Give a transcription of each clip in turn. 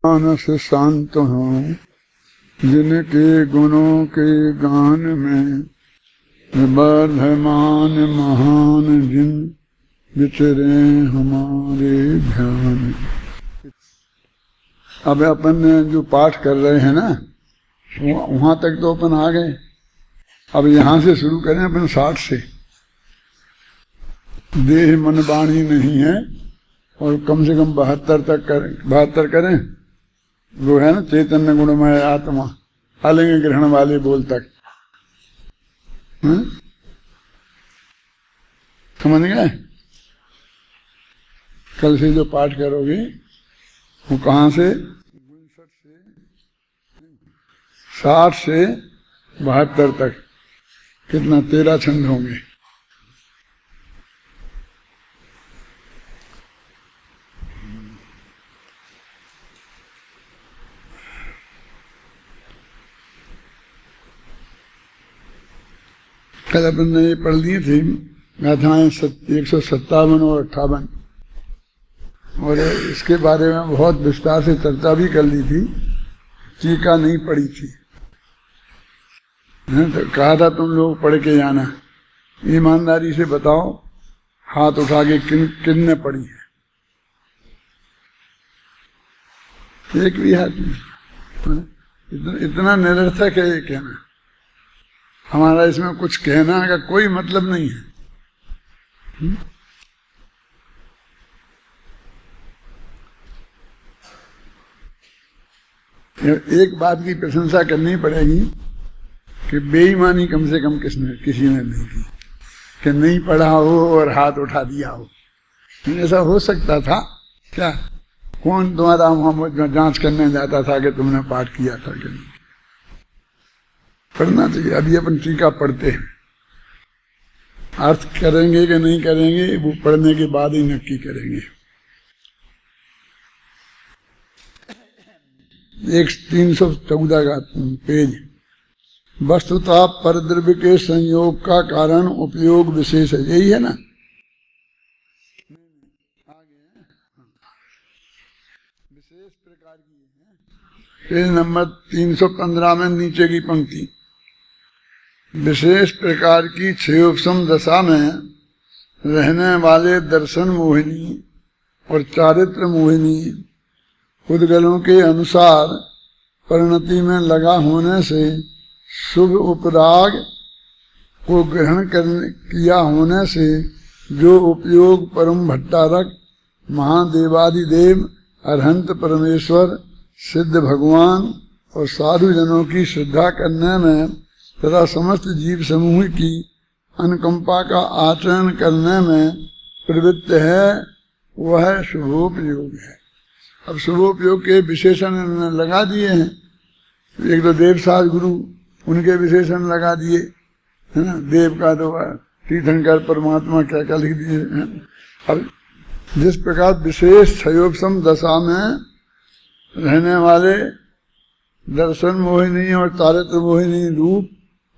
मानस शांत हो जिनके गुणों के गान में वर्धमान महान जिन विचरे हमारे ध्यान। अब अपन जो पाठ कर रहे हैं ना वहां तक तो अपन आ गए। अब यहां से शुरू करें अपन 60 से। देह मन वाणी नहीं है और कम से कम 72 तक करें, 72 करें। वो है ना चैतन्य गुणमय आत्मा आलिंग ग्रहण वाले बोल तक। समझ गए? कल से जो पाठ करोगे वो कहाँ से 60 से 72 तक कितना 13 छंद होंगे। कल अपन ने ये पढ़ लिए थे गाथाएं 157 और 58 और इसके बारे में बहुत विस्तार से चर्चा भी कर ली थी। टीका नहीं पड़ी थी तो कहा था तुम लोग पढ़ के जाना। ईमानदारी से बताओ हाथ उठा के किन ने पढ़ी है? एक भी हाथ नहीं। इतना निरर्थक है ये कहना। हमारा इसमें कुछ कहना का कोई मतलब नहीं है। एक बात की प्रशंसा करनी पड़ेगी कि बेईमानी कम से कम किसी ने नहीं की कि नहीं पढ़ा हो और हाथ उठा दिया हो। ऐसा हो सकता था क्या? कौन तुम्हारा वहां जांच करने जाता था कि तुमने पाठ किया था कि नहीं? पढ़ना चाहिए। अभी अपन टीका पढ़ते हैं। अर्थ करेंगे कि नहीं करेंगे वो पढ़ने के बाद ही नक्की करेंगे। 314 का पेज। वस्तुतः परद्रव्य के संयोग का कारण उपयोग विशेष है। यही है ना? विशेष प्रकार की है। पेज नंबर 315 में नीचे की पंक्ति। विशेष प्रकार की क्षयोपम दशा में रहने वाले दर्शन मोहिनी और चारित्र मोहिनी उद्गलों के अनुसार परिणति में लगा होने से शुभ उपराग को ग्रहण किया होने से जो उपयोग परम भट्टारक महादेवादिदेव अरहंत परमेश्वर सिद्ध भगवान और साधु जनों की श्रद्धा करने में तथा समस्त जीव समूह की अनुकंपा का आचरण करने में प्रवृत्त है वह शुभोपयोग है। अब शुभोपयोग के विशेषण लगा दिए हैं। एक तो देव साध गुरु उनके विशेषण लगा दिए है ना। देव का तो तीर्थंकर परमात्मा क्या क्या लिख दिए हैं। अब जिस प्रकार विशेष क्षयोपम दशा में रहने वाले दर्शन मोहिनी और चारित्र मोहिनी रूप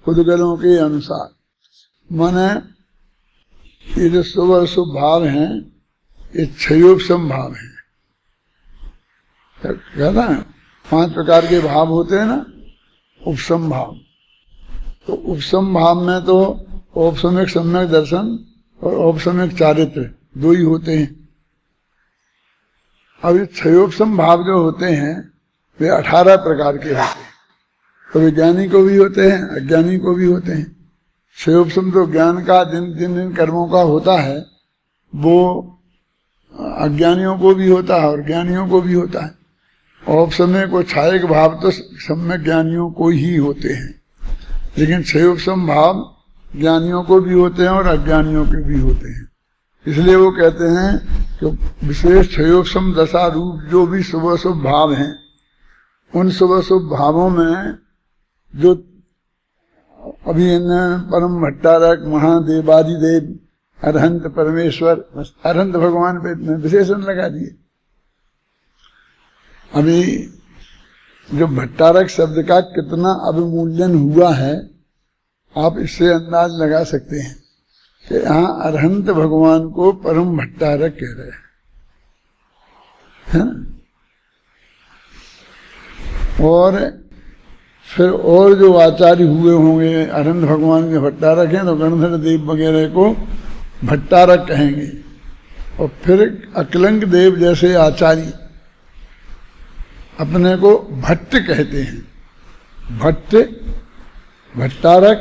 उद्गलों के अनुसार, माने ये जो शुभ अशुभ भाव हैं ये क्षयोपम भाव है। कहता है 5 प्रकार के भाव होते हैं ना। उपसम भाव, तो उपसम भाव में तो औपसमिक सम्यक दर्शन और औपसमिक चारित्र 2 ही होते हैं। अब ये क्षयोपम भाव जो होते हैं वे 18 प्रकार के होते हैं। तो विज्ञानी को भी होते हैं अज्ञानी को भी होते हैं। क्षयोपम तो ज्ञान का जिन कर्मों का होता है वो अज्ञानियों को भी होता है और ज्ञानियों को भी होता है। औपसमय को छायक भाव तो सम्यक ज्ञानियों को ही होते हैं, लेकिन क्षयोपम भाव ज्ञानियों को भी होते हैं और अज्ञानियों के भी होते हैं। इसलिए वो कहते हैं कि विशेष क्षयोपम दशा रूप जो भी शुभ शुभ भाव हैं उन शुभ शुभ भावों में जो अभी परम भट्टारक महादेवादिदेव अरहंत परमेश्वर, अरहंत भगवान पे इतने विशेषण लगा दिए। अभी जो भट्टारक शब्द का कितना अवमूल्यन हुआ है आप इससे अंदाज लगा सकते हैं कि यहाँ अरहंत भगवान को परम भट्टारक कह रहे हैं। और फिर और जो आचार्य हुए होंगे, अरविंद भगवान के भट्टारक हैं तो गणधर देव वगैरह को भट्टारक कहेंगे। और फिर अकलंक देव जैसे आचार्य अपने को भट्ट कहते हैं। भट्ट, भट्टारक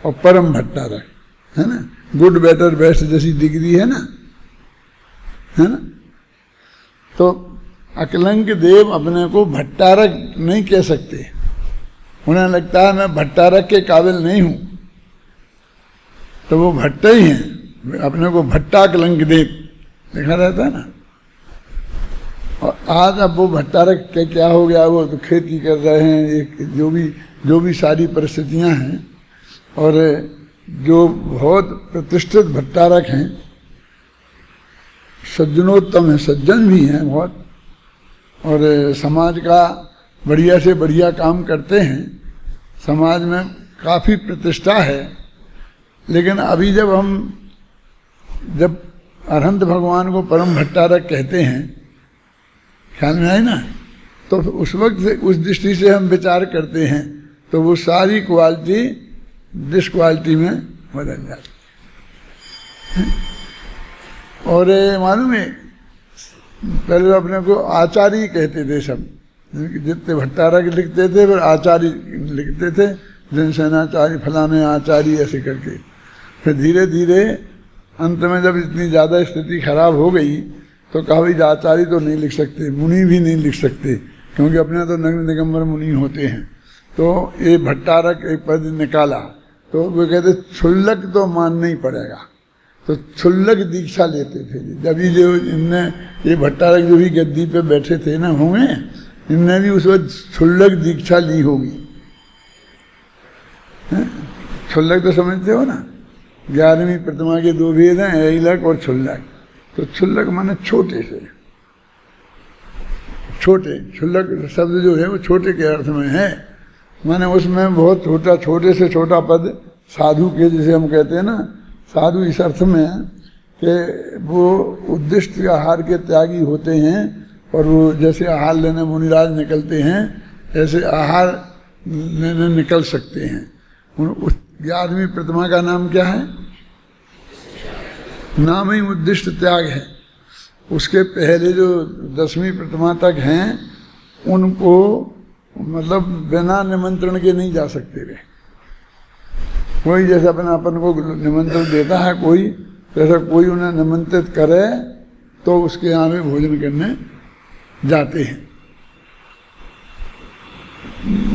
और परम भट्टारक, है ना। गुड बेटर बेस्ट जैसी डिग्री है ना, है ना। तो अकलंक देव अपने को भट्टारक नहीं कह सकते, उन्हें लगता है मैं भट्टारक के काबिल नहीं हूं, तो वो भट्ट ही हैं, अपने को भट्टा अकलंक देव लिखा रहता है ना। और आज अब वो भट्टारक के क्या हो गया, वो तो खेती कर रहे हैं, एक जो भी सारी परिस्थितियां हैं। और जो बहुत प्रतिष्ठित भट्टारक हैं, सज्जनोत्तम है, सज्जन भी हैं बहुत, और समाज का बढ़िया से बढ़िया काम करते हैं, समाज में काफ़ी प्रतिष्ठा है। लेकिन अभी जब अरहंत भगवान को परम भट्टारक कहते हैं, ख्याल में आए ना, तो उस वक्त उस दृष्टि से हम विचार करते हैं तो वो सारी क्वालिटी डिसक्वालिटी में बदल जाती है। और मालूम है, पहले अपने को आचार्य कहते थे सब, जितने भट्टारक लिखते थे फिर आचार्य लिखते थे, जनसेनाचार्य फलाने आचार्य ऐसे करके। फिर धीरे धीरे अंत में जब इतनी ज़्यादा स्थिति खराब हो गई तो कहा भाई आचार्य तो नहीं लिख सकते, मुनि भी नहीं लिख सकते, क्योंकि अपने तो नग्न दिगंबर मुनि होते हैं। तो ये भट्टारक एक पद निकाला, तो वो कहते क्षुल्लक तो मानना ही पड़ेगा, तो क्षुल्लक दीक्षा लेते थे। जब ये जो इनने ये भट्टारक जो भी गद्दी पे बैठे थे ना होंगे, इनने भी उस वक्त क्षुल्लक दीक्षा ली होगी। क्षुल्लक तो समझते हो ना, 11वीं प्रतिमा के 2 भेद हैं, ऐलक और क्षुल्लक। तो क्षुल्लक माने छोटे से, छोटे, क्षुल्लक शब्द जो है वो छोटे के अर्थ में है, माने उसमें बहुत छोटा, छोटे से छोटा पद साधु के, जैसे हम कहते हैं ना, साधु इस अर्थ में कि वो उद्दिष्ट आहार के त्यागी होते हैं, और वो जैसे आहार लेने मुनिराज निकलते हैं ऐसे आहार लेने निकल सकते हैं। उस 11वीं प्रतिमा का नाम क्या है? नाम ही उद्दिष्ट त्याग है। उसके पहले जो 10वीं प्रतिमा तक हैं उनको मतलब बिना निमंत्रण के नहीं जा सकते वे। कोई जैसे अपन को निमंत्रण देता है कोई, जैसा कोई उन्हें निमंत्रित करे तो उसके यहाँ में भोजन करने जाते हैं।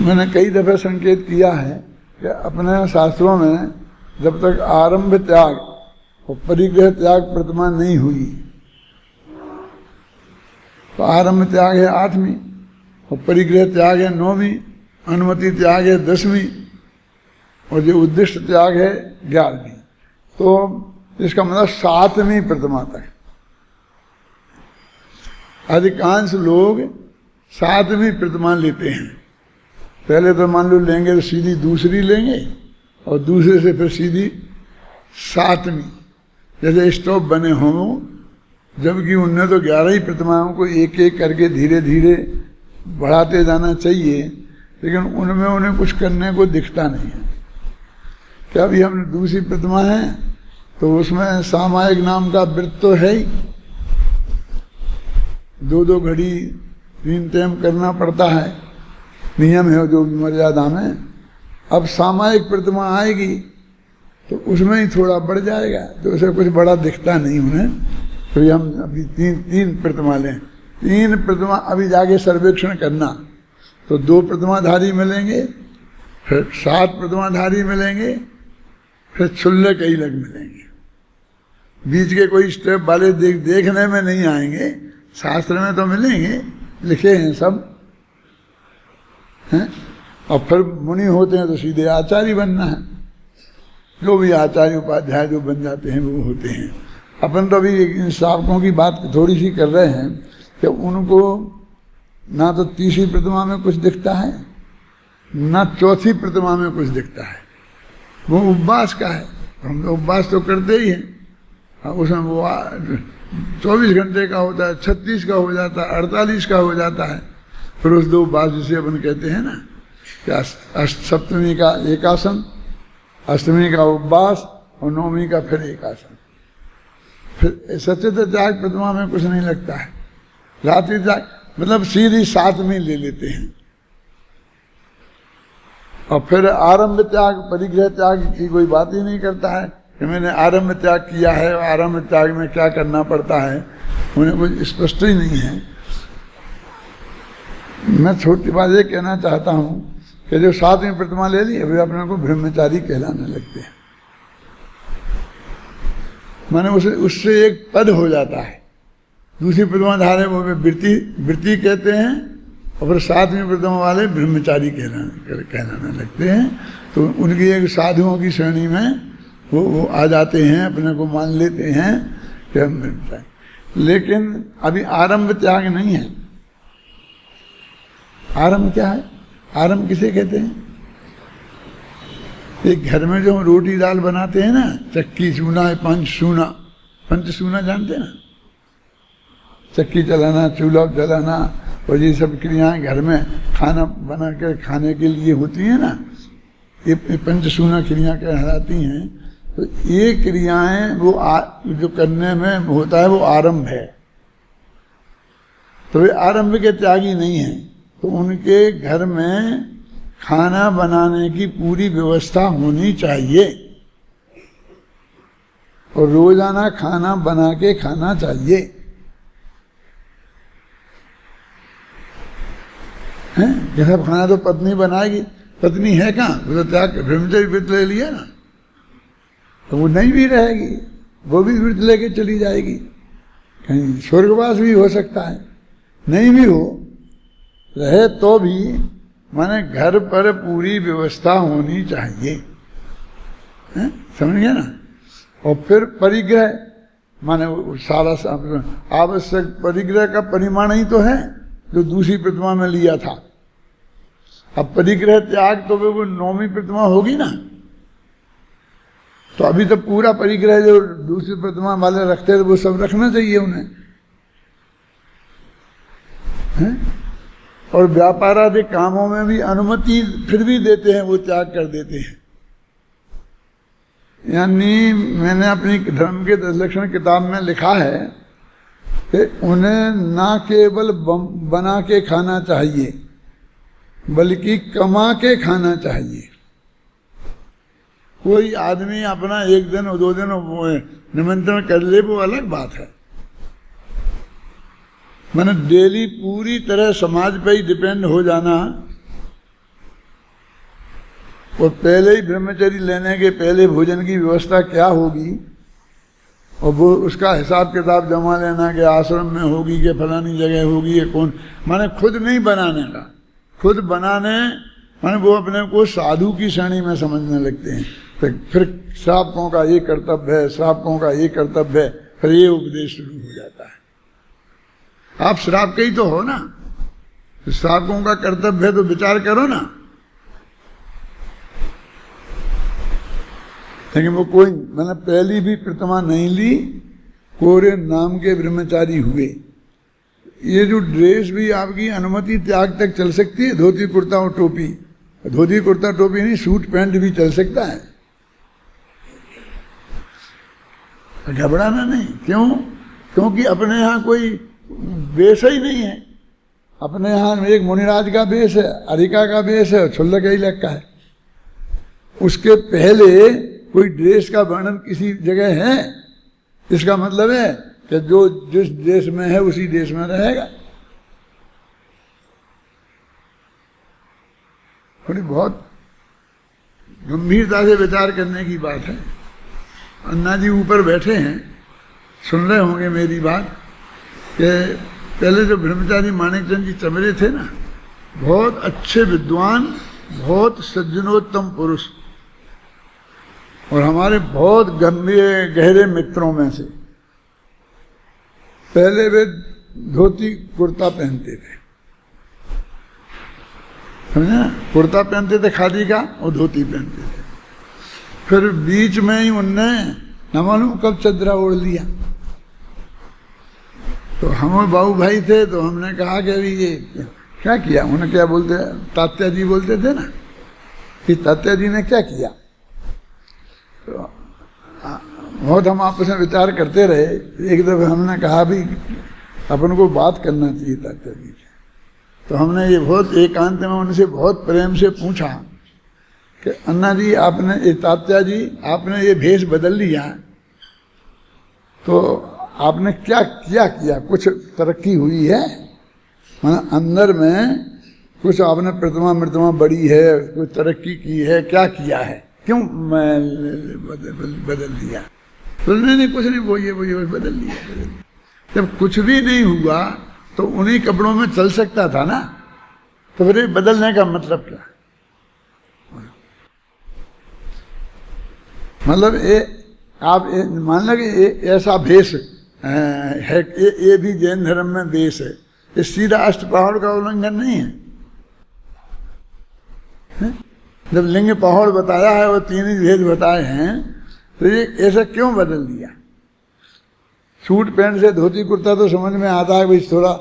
मैंने कई दफे संकेत किया है कि अपने शास्त्रों में जब तक आरंभ त्याग और परिग्रह त्याग प्रतिमा नहीं हुई, तो आरंभ त्याग है 8वीं और परिग्रह त्याग है 9वीं, अनुमति त्याग है 10वीं और जो उद्दिष्ट त्याग है 11वीं। तो इसका मतलब 7वीं प्रतिमा तक अधिकांश लोग 7वीं प्रतिमा लेते हैं। पहले तो मान लो लेंगे तो सीधी दूसरी लेंगे और दूसरे से फिर सीधी 7वीं, जैसे स्टॉप बने हों, जबकि उनने तो 11 ही प्रतिमाओं को एक एक करके धीरे धीरे बढ़ाते जाना चाहिए, लेकिन उनमें उन्हें कुछ करने को दिखता नहीं है। क्या अभी हमने दूसरी प्रतिमा है तो उसमें सामायिक नाम का व्रत तो है ही, 2-2 घड़ी 3 टाइम करना पड़ता है, नियम है जो मर्यादा में। अब सामायिक प्रतिमा आएगी तो उसमें ही थोड़ा बढ़ जाएगा, तो उसे कुछ बड़ा दिखता नहीं उन्हें। तो हम अभी तीन प्रतिमा लें, 3 प्रतिमा अभी जाके सर्वेक्षण करना तो 2 प्रतिमाधारी मिलेंगे, फिर 7 प्रतिमाधारी मिलेंगे, फिर 16 कई लग मिलेंगे। बीच के कोई स्टेप वाले देखने में नहीं आएंगे, शास्त्र में तो मिलेंगे, लिखे हैं सब हैं। और फिर मुनि होते हैं तो सीधे आचार्य बनना है, जो भी आचार्य उपाध्याय जो बन जाते हैं वो होते हैं। अपन तो अभी इन सावकों की बात थोड़ी सी कर रहे हैं कि उनको ना तो 3री प्रतिमा में कुछ दिखता है ना 4थी प्रतिमा में कुछ दिखता है। वो उपवास का है, हम तो उपवास तो करते ही हैं, उसमें वो 24 घंटे का होता है, 36 का हो जाता है, 48 का हो जाता है, पुरुष दो बास जिसे अपन कहते हैं ना, कि सप्तमी का एकासन, अष्टमी का उपवास और नवमी का फिर एकासन। फिर सचित त्याग प्रतिमा में कुछ नहीं लगता है। रात्रि त्याग मतलब सीधी 7 में ले लेते हैं। और फिर आरंभ त्याग, परिग्रह त्याग की कोई बात ही नहीं करता है कि मैंने आरंभ त्याग किया है और आरंभ त्याग में क्या करना पड़ता है, उन्हें कुछ स्पष्ट ही नहीं है। मैं छोटी बात ये कहना चाहता हूँ कि जो 7वीं प्रतिमा ले ली वे अपने को ब्रह्मचारी कहलाने लगते हैं। माने उससे एक पद हो जाता है। दूसरी प्रतिमा धारे वो वृत्ति कहते हैं और फिर 7वीं प्रतिमा वाले ब्रह्मचारी कहलाने लगते हैं। तो उनकी एक साधुओं की श्रेणी में वो आ जाते हैं, अपने को मान लेते हैं कि हम ब्रह्मचारी। लेकिन अभी आरंभ त्याग नहीं है। आरंभ क्या है? आरंभ किसे कहते हैं? एक घर में जो हम रोटी दाल बनाते हैं ना, चक्की चूना, पंच सूना जानते हैं ना? चक्की चलाना, चूल्हा जलाना और ये सब क्रियाएं घर में खाना बना कर खाने के लिए होती हैं ना, ये पंचसूना क्रियाएं कहलाती हैं। तो ये क्रियाएं वो जो करने में होता है वो आरंभ है। तो वे आरंभ के त्यागी नहीं हैं। तो उनके घर में खाना बनाने की पूरी व्यवस्था होनी चाहिए और रोजाना खाना बना के खाना चाहिए। हैं? जैसा खाना तो पत्नी बनाएगी, पत्नी है कहाँ? वो तो त्याग ब्रह्मचर्य व्रत ले लिया ना, तो वो नहीं भी रहेगी, वो भी व्रत लेके चली जाएगी। कहीं स्वर्गवास भी हो सकता है, नहीं भी हो रहे तो भी माने घर पर पूरी व्यवस्था होनी चाहिए। समझ गया ना? और फिर परिग्रह माने सारा आवश्यक परिग्रह का परिमाण ही तो है जो दूसरी प्रतिमा में लिया था। अब परिग्रह त्याग तो वो 9वीं प्रतिमा होगी ना, तो अभी तो पूरा परिग्रह जो दूसरी प्रतिमा वाले रखते थे वो सब रखना चाहिए उन्हें। और व्यापार आदि कामों में भी अनुमति फिर भी देते हैं, वो त्याग कर देते हैं। यानी मैंने अपनी धर्म के 10 लक्षण किताब में लिखा है कि उन्हें ना केवल बना के खाना चाहिए बल्कि कमा के खाना चाहिए। कोई आदमी अपना 1 दिन और 2 दिन निमंत्रण कर ले वो अलग बात है। मैंने डेली पूरी तरह समाज पे ही डिपेंड हो जाना और पहले ही ब्रह्मचर्य लेने के पहले भोजन की व्यवस्था क्या होगी और वो उसका हिसाब किताब जमा लेना कि आश्रम में होगी कि फलानी जगह होगी ये कौन, माने खुद नहीं बनाने का। खुद बनाने माने वो अपने को साधु की श्रेणी में समझने लगते हैं। फिर श्रावकों का ये कर्तव्य है, श्रावकों का ये कर्तव्य है, फिर ये उपदेश शुरू हो जाता है। आप श्रावक ही तो हो ना, श्रावकों का कर्तव्य है तो विचार करो ना। लेकिन वो कोई मैंने पहली भी प्रतिमा नहीं ली, कोरे नाम के ब्रह्मचारी हुए। ये जो ड्रेस भी आपकी अनुमति त्याग तक चल सकती है, धोती कुर्ता और टोपी। धोती कुर्ता टोपी नहीं, सूट पैंट भी चल सकता है, घबराना नहीं। क्यों? क्योंकि अपने यहाँ कोई वेश ही नहीं है। अपने यहाँ एक मुनिराज का वेश है, अरिका का वेश है, छुल्लक ही लग है। उसके पहले कोई ड्रेस का वर्णन किसी जगह है? इसका मतलब है कि जो जिस देश में है उसी देश में रहेगा। थोड़ी बहुत गंभीरता से विचार करने की बात है। अन्ना जी ऊपर बैठे हैं, सुन रहे होंगे मेरी बात कि पहले जो ब्रह्मचारी माणिकचंद जी चमरे थे ना, बहुत अच्छे विद्वान, बहुत सज्जनोत्तम पुरुष और हमारे बहुत गहरे मित्रों में से। पहले वे धोती कुर्ता पहनते थे, समझे ना? कुर्ता पहनते थे खादी का और धोती पहनते थे। फिर बीच में ही उनने न मालूम कब चदरा ओढ़ लिया। तो हम बाबू भाई थे तो हमने कहा कि अभी ये क्या किया उन्हें, क्या बोलते, तात्या जी बोलते थे ना कि तात्या जी ने क्या किया। तो बहुत हम आपस में विचार करते रहे। एक दफे हमने कहा भी अपन को बात करना चाहिए तात्या जी से। तो हमने ये बहुत एकांत में उनसे बहुत प्रेम से पूछा कि अन्ना जी आपने, ये तात्या जी आपने ये भेष बदल लिया तो आपने क्या किया, कुछ तरक्की हुई है, मतलब अंदर में कुछ आपने प्रतिमा बड़ी है, कुछ तरक्की की है, क्या किया है, क्यों मैं बदल दिया। तो नहीं कुछ नहीं, वो ये बदल लिया। जब कुछ भी नहीं हुआ तो उन्हीं कपड़ों में चल सकता था ना, तो फिर बदलने का मतलब क्या। मतलब आप मान लो कि ऐसा भेष है, ये भी जैन धर्म में भेष है, ये सीधा अष्टपहाड़ का उल्लंघन नहीं है। जब लिंग पहाड़ बताया है और 3 ही भेद बताए हैं, तो ये ऐसा क्यों बदल दिया। सूट पैंट से धोती कुर्ता तो समझ में आता है भाई, थोड़ा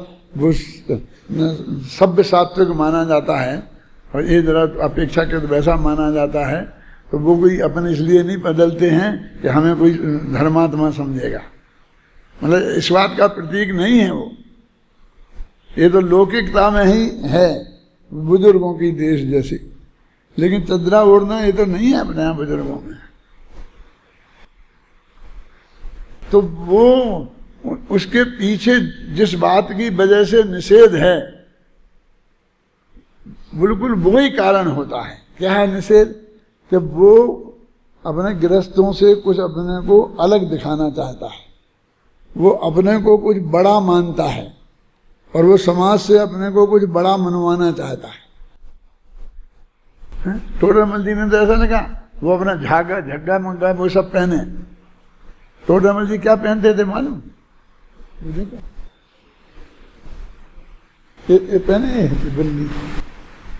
सभ्य सात्विक माना जाता है, और ये जरा अपेक्षाकृत वैसा माना जाता है। तो वो कोई अपन इसलिए नहीं बदलते हैं कि हमें कोई धर्मात्मा समझेगा, मतलब इस बात का प्रतीक नहीं है वो। ये तो लौकिकता में ही है, बुजुर्गों की देश जैसी, लेकिन चदरा ओढ़ना ये तो नहीं है अपने यहाँ बुजुर्गों में। तो वो उसके पीछे जिस बात की वजह से निषेध है, बिल्कुल वो ही कारण होता है। क्या है निषेध? कि वो अपने गृहस्थों से कुछ अपने को अलग दिखाना चाहता है, वो अपने को कुछ बड़ा मानता है, और वो समाज से अपने को कुछ बड़ा मनवाना चाहता है। टोडरमल जी ने तो ऐसा नहीं कहा, वो अपना झग्गा मंगा वो सब पहने। टोडरमल जी क्या पहनते थे मालूम? ये पहने बंदी।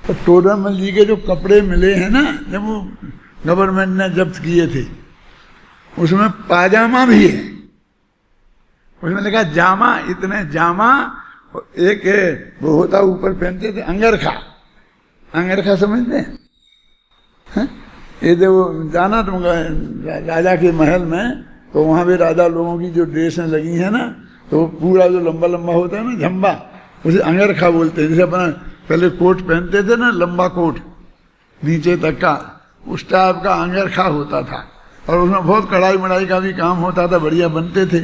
तो टोडरमल जी के जो कपड़े मिले हैं ना, जब वो गवर्नमेंट ने जब्त किए थे, उसमें पाजामा भी है, उसमें लिखा जामा, इतने जामा। एक वो होता ऊपर पहनते थे अंगरखा समझते हैं? ये जो जाना तुम राजा के महल में, तो वहाँ भी राजा लोगों की जो ड्रेसें लगी हैं ना, तो पूरा जो लंबा लंबा होता है ना झंबा, उसे अंगरखा बोलते हैं। जैसे अपना पहले कोट पहनते थे ना, लंबा कोट नीचे तक का, उस टाइप का अंगरखा होता था, और उसमें बहुत कढ़ाई मढ़ाई का भी काम होता था, बढ़िया बनते थे।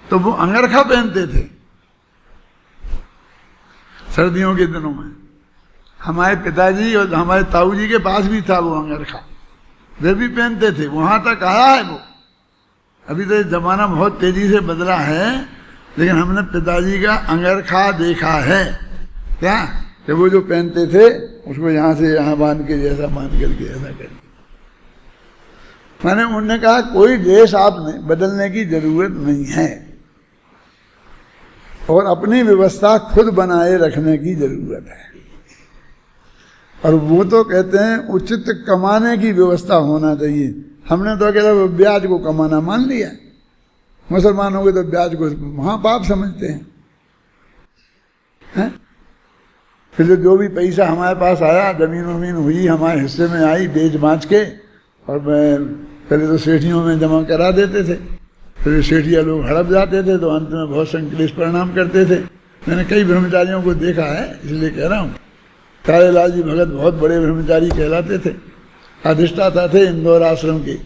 तो वो अंगरखा पहनते थे सर्दियों के दिनों में। हमारे पिताजी और हमारे ताऊ जी के पास भी था वो अंगरखा, वे भी पहनते थे, वहां तक आया है वो। अभी तो जमाना बहुत तेजी से बदला है, लेकिन हमने पिताजी का अंगरखा देखा है। क्या कि वो जो पहनते थे उसको यहाँ से यहाँ बांध के, जैसा बांध करके ऐसा करके। मैंने उन्होंने कहा कोई ड्रेस आपने बदलने की जरूरत नहीं है, और अपनी व्यवस्था खुद बनाए रखने की जरूरत है। और वो तो कहते हैं उचित कमाने की व्यवस्था होना चाहिए। हमने तो अकेला ब्याज को कमाना मान लिया। मुसलमान हो गए तो ब्याज को महापाप समझते हैं। फिर जो भी पैसा हमारे पास आया, जमीन वमीन हुई हमारे हिस्से में आई, बेच बाँच के, और पहले तो सेठियों में जमा करा देते थे, फिर सेठिया लोग हड़प जाते थे, तो अंत में बहुत संकलेश परिणाम करते थे। मैंने कई ब्रह्मचारियों को देखा है, इसलिए कह रहा हूँ। कालेलाल जी भगत बहुत बड़े ब्रह्मचारी कहलाते थे, अधिष्ठाता थे इंदौर आश्रम के।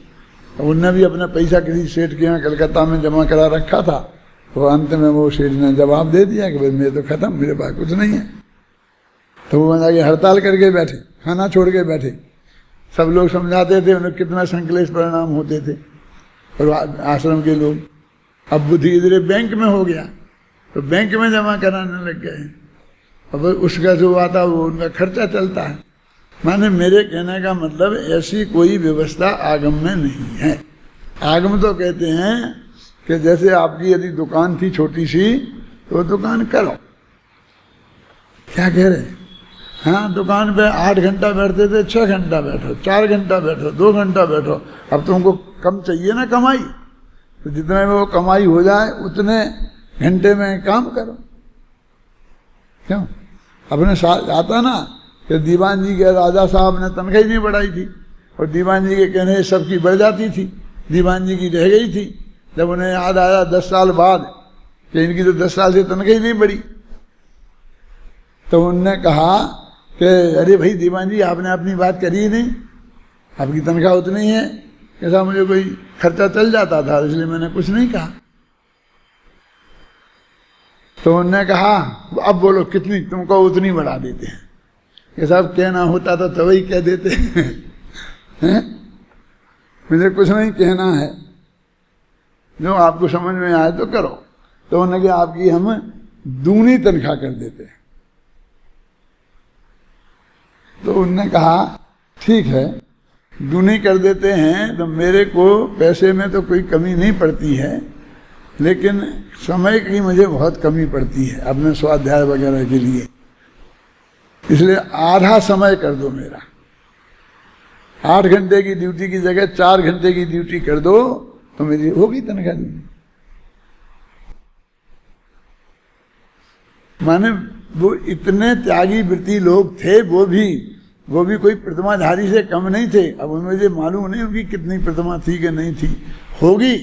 उनने भी अपना पैसा किसी सेठ के यहाँ कलकत्ता में जमा करा रखा था, तो अंत में वो सेठ ने जवाब दे दिया कि भाई मैं तो खत्म, मेरे पास कुछ नहीं है। तो वो जाके हड़ताल करके बैठे, खाना छोड़ के बैठे। सब लोग समझाते थे, उन्हें कितना संकलेश परिणाम होते थे, और आश्रम के लोग। अब बुद्धि धीरे बैंक में हो गया, तो बैंक में जमा कराने लग गए। अब उसका जो आता वो उनका खर्चा चलता है। माने मेरे कहने का मतलब ऐसी कोई व्यवस्था आगम में नहीं है। आगम तो कहते हैं कि जैसे आपकी यदि दुकान थी छोटी सी, तो दुकान करो। क्या कह रहे? हाँ, दुकान पे 8 घंटा बैठते थे, 6 घंटा बैठो, 4 घंटा बैठो, 2 घंटा बैठो। अब तुमको कम चाहिए ना कमाई, तो जितने में वो कमाई हो जाए उतने घंटे में काम करो। क्यों? अपने साथ आता ना कि दीवान जी के राजा साहब ने तनख्वाह ही नहीं बढ़ाई थी, और दीवान जी के कहने सबकी बढ़ जाती थी, दीवान जी की रह गई थी। जब उन्हें याद आया 10 साल बाद कि इनकी तो 10 साल से तनख्वाह ही नहीं बढ़ी, तो उनने कहा कि अरे भाई दीवान जी, आपने अपनी बात करी ही नहीं, आपकी तनख्वाह उतनी है। कैसा मुझे कोई खर्चा चल जाता था, इसलिए मैंने कुछ नहीं कहा। तो उन्होंने कहा अब बोलो कितनी, तुमको उतनी बढ़ा देते हैं। ये सब कहना होता तो वही कह देते हैं, मुझे कुछ नहीं कहना है, जो आपको समझ में आए तो करो। तो उन्होंने कहा आपकी हम दूनी तनख्वाह कर देते हैं। तो उन्होंने कहा ठीक है, दूनी कर देते हैं तो मेरे को पैसे में तो कोई कमी नहीं पड़ती है, लेकिन समय की मुझे बहुत कमी पड़ती है अपने स्वाध्याय वगैरह के लिए, इसलिए आधा समय कर दो मेरा। 8 घंटे की ड्यूटी की जगह 4 घंटे की ड्यूटी कर दो तो मेरी होगी तनख्वाह दूनी। माने वो इतने त्यागी वृत्ति लोग थे, वो भी कोई प्रतिमाधारी से कम नहीं थे। अब मुझे मालूम नहीं उनकी कितनी प्रतिमा थी कि नहीं थी, होगी,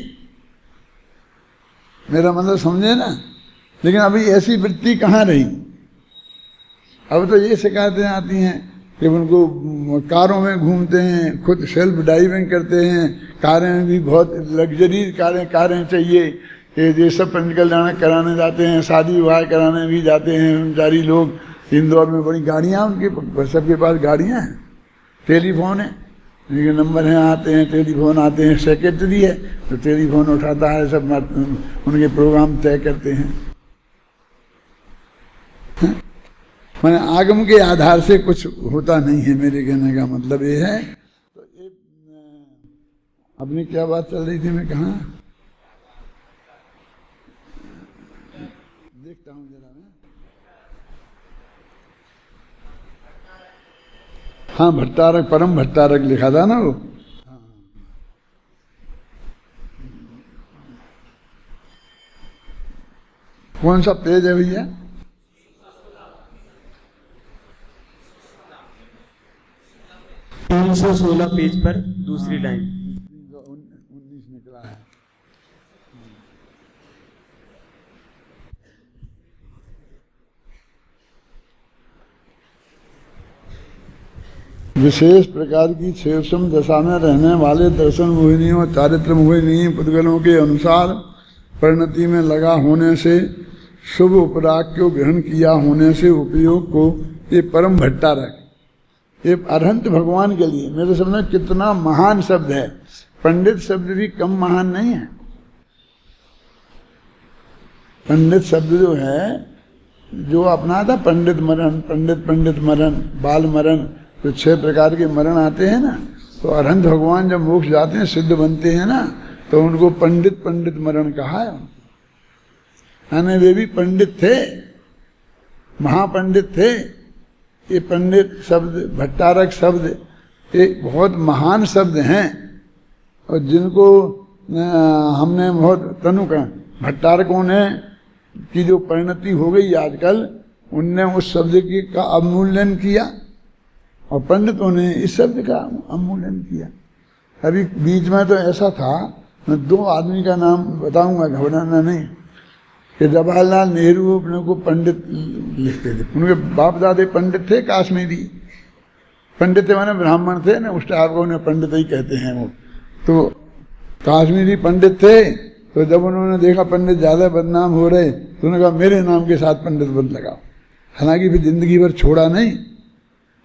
मेरा मतलब समझे ना। लेकिन अभी ऐसी वृत्ति कहाँ रही। अब तो ये शिकायतें आती हैं कि उनको कारों में घूमते हैं, खुद सेल्फ ड्राइविंग करते हैं, कारें भी बहुत लग्जरी कारें चाहिए, ये सब पंच कराने जाते हैं, शादी विवाह कराने भी जाते हैं कर्मचारी लोग। इंदौर में बड़ी गाड़ियाँ उनके, सबके पास गाड़ियाँ हैं, टेलीफोन है, उनके नंबर हैं, आते हैं टेलीफोन आते हैं, सेक्रेटरी है तो टेलीफोन उठाता है, सब उनके प्रोग्राम तय करते हैं। मैंने आगम के आधार से कुछ होता नहीं है, मेरे कहने का मतलब ये है। तो ये अपनी क्या बात चल रही थी, मैं कहाँ देखता हूँ जरा मैं। हाँ, भट्टारक, परम भट्टारक लिखा था ना वो। कौन सा पेज है भैया? 316 पेज पर दूसरी लाइन। 19 निकला है। विशेष प्रकार की क्षेषम दशा में रहने वाले दर्शन मोहिनियों और चारित्र मोहिनी पुद्गलों के अनुसार परिणति में लगा होने से, शुभ उपराग को ग्रहण किया होने से उपयोग को ये परम भट्टारक, ये अरहंत भगवान के लिए, मेरे समझ में कितना महान शब्द है। पंडित शब्द भी कम महान नहीं है। पंडित शब्द जो है, जो अपना था पंडित मरण, पंडित मरण, बाल मरण, तो 6 प्रकार के मरण आते हैं ना। तो अरहंत भगवान जब मोक्ष जाते हैं, सिद्ध बनते हैं ना, तो उनको पंडित मरण कहा है। यानी वे भी पंडित थे, महापंडित थे। ये पंडित शब्द, भट्टारक शब्द, ये बहुत महान शब्द हैं, और जिनको हमने बहुत तनु का भट्टारकों ने की जो परिणति हो गई आजकल, उनने उस शब्द की का अवमूल्यन किया, और पंडितों ने इस शब्द का अवमूल्यन किया। अभी बीच में तो ऐसा था, मैं 2 आदमी का नाम बताऊंगा, घबराना नहीं, कि जवाहरलाल नेहरू अपने को पंडित लिखते थे। उनके बाप दादे पंडित थे, काश्मीरी पंडित थे, माने ब्राह्मण थे ना, उस टाइप को उन्हें पंडित ही कहते हैं वो। तो काश्मीरी पंडित थे। तो जब उन्होंने देखा पंडित ज़्यादा बदनाम हो रहे, तो उन्होंने कहा मेरे नाम के साथ पंडित बद लगाओ। हालांकि फिर जिंदगी भर छोड़ा नहीं,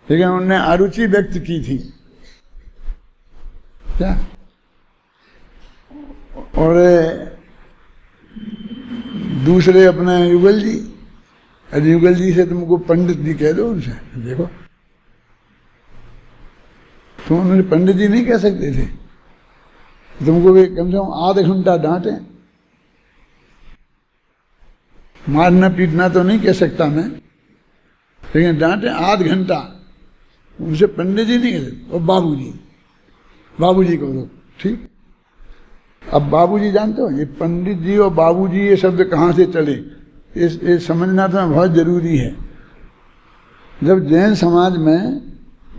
लेकिन उन्होंने अरुचि व्यक्त की थी क्या। और दूसरे अपने युगल जी, अरे युगल जी से तुमको पंडित जी कह दो, उनसे देखो, तुम उन्होंने पंडित जी नहीं कह सकते थे, तुमको भी कम से कम आधा घंटा डांटे। मारना पीटना तो नहीं कह सकता मैं, लेकिन डांटे आध घंटा। उनसे पंडित जी नहीं कह सकते, और बाबूजी को दो, ठीक। अब बाबूजी जानते हो, ये पंडित जी और बाबूजी ये शब्द कहाँ से चले, ये समझना तो बहुत जरूरी है। जब जैन समाज में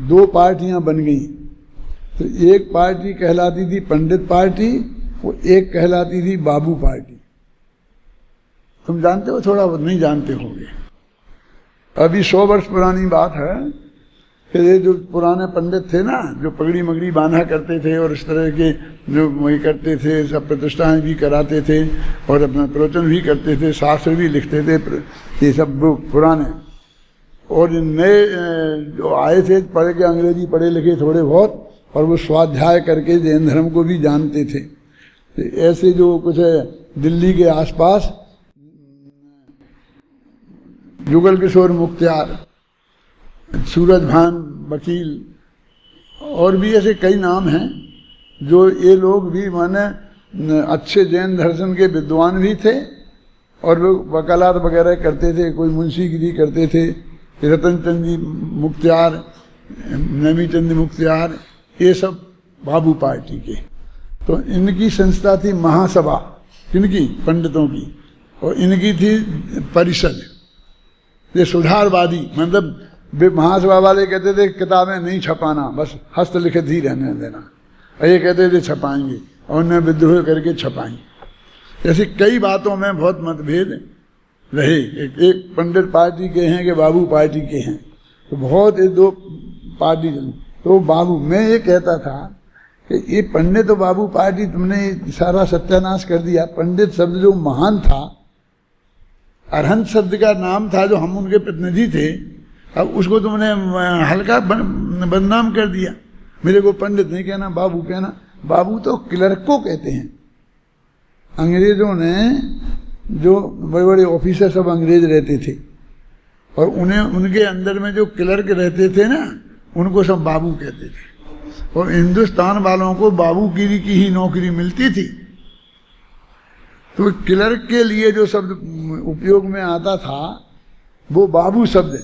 दो पार्टियां बन गई तो एक पार्टी कहलाती थी पंडित पार्टी, वो एक कहलाती थी बाबू पार्टी। तुम जानते हो, थोड़ा बहुत नहीं जानते होंगे। अभी 100 वर्ष पुरानी बात है कि ये जो पुराने पंडित थे ना, जो पगड़ी मगड़ी बांधा करते थे और इस तरह के जो वही करते थे, सब प्रतिष्ठाएं भी कराते थे और अपना प्रवचन भी करते थे, शास्त्र भी लिखते थे, ये सब पुराने। और नए जो आए थे पढ़ के, अंग्रेजी पढ़े लिखे थोड़े बहुत, और वो स्वाध्याय करके जैन धर्म को भी जानते थे। तो ऐसे जो कुछ है दिल्ली के आसपास जुगल किशोर मुख्तियार, सूरजभान वकील और भी ऐसे कई नाम हैं, जो ये लोग भी माने अच्छे जैन दर्शन के विद्वान भी थे और लोग वकालत वगैरह करते थे, कोई मुंशीगिरी करते थे। रतन चंद जी मुख्तियार, नमी चंद मुख्तियार, ये सब बाबू पार्टी के। तो इनकी संस्था थी महासभा, किनकी? पंडितों की। और इनकी थी परिषद, ये सुधारवादी, मतलब महासभा वाले कहते थे किताबें नहीं छपाना, बस हस्तलिखित ही रहने देना, और ये कहते थे छपाएंगे, और उन्हें विद्रोह करके छपाएंगे। ऐसी कई बातों में बहुत मतभेद रहे। एक पंडित पार्टी के हैं कि बाबू पार्टी के हैं, तो बहुत ये दो पार्टी चली। तो बाबू, मैं ये कहता था कि ये पंडित और बाबू पार्टी, तुमने सारा सत्यानाश कर दिया। पंडित शब्द जो महान था, अरहंत शब्द का नाम था, जो हम उनके प्रतिनिधि थे, अब उसको तुमने हल्का बदनाम कर दिया। मेरे को पंडित नहीं कहना, बाबू कहना। बाबू तो क्लर्क को कहते हैं। अंग्रेजों ने, जो बड़े बड़े ऑफिसर सब अंग्रेज रहते थे, और उन्हें उनके अंदर में जो क्लर्क रहते थे ना, उनको सब बाबू कहते थे। और हिंदुस्तान वालों को बाबूगिरी की ही नौकरी मिलती थी। तो क्लर्क के लिए जो शब्द उपयोग में आता था वो बाबू शब्द,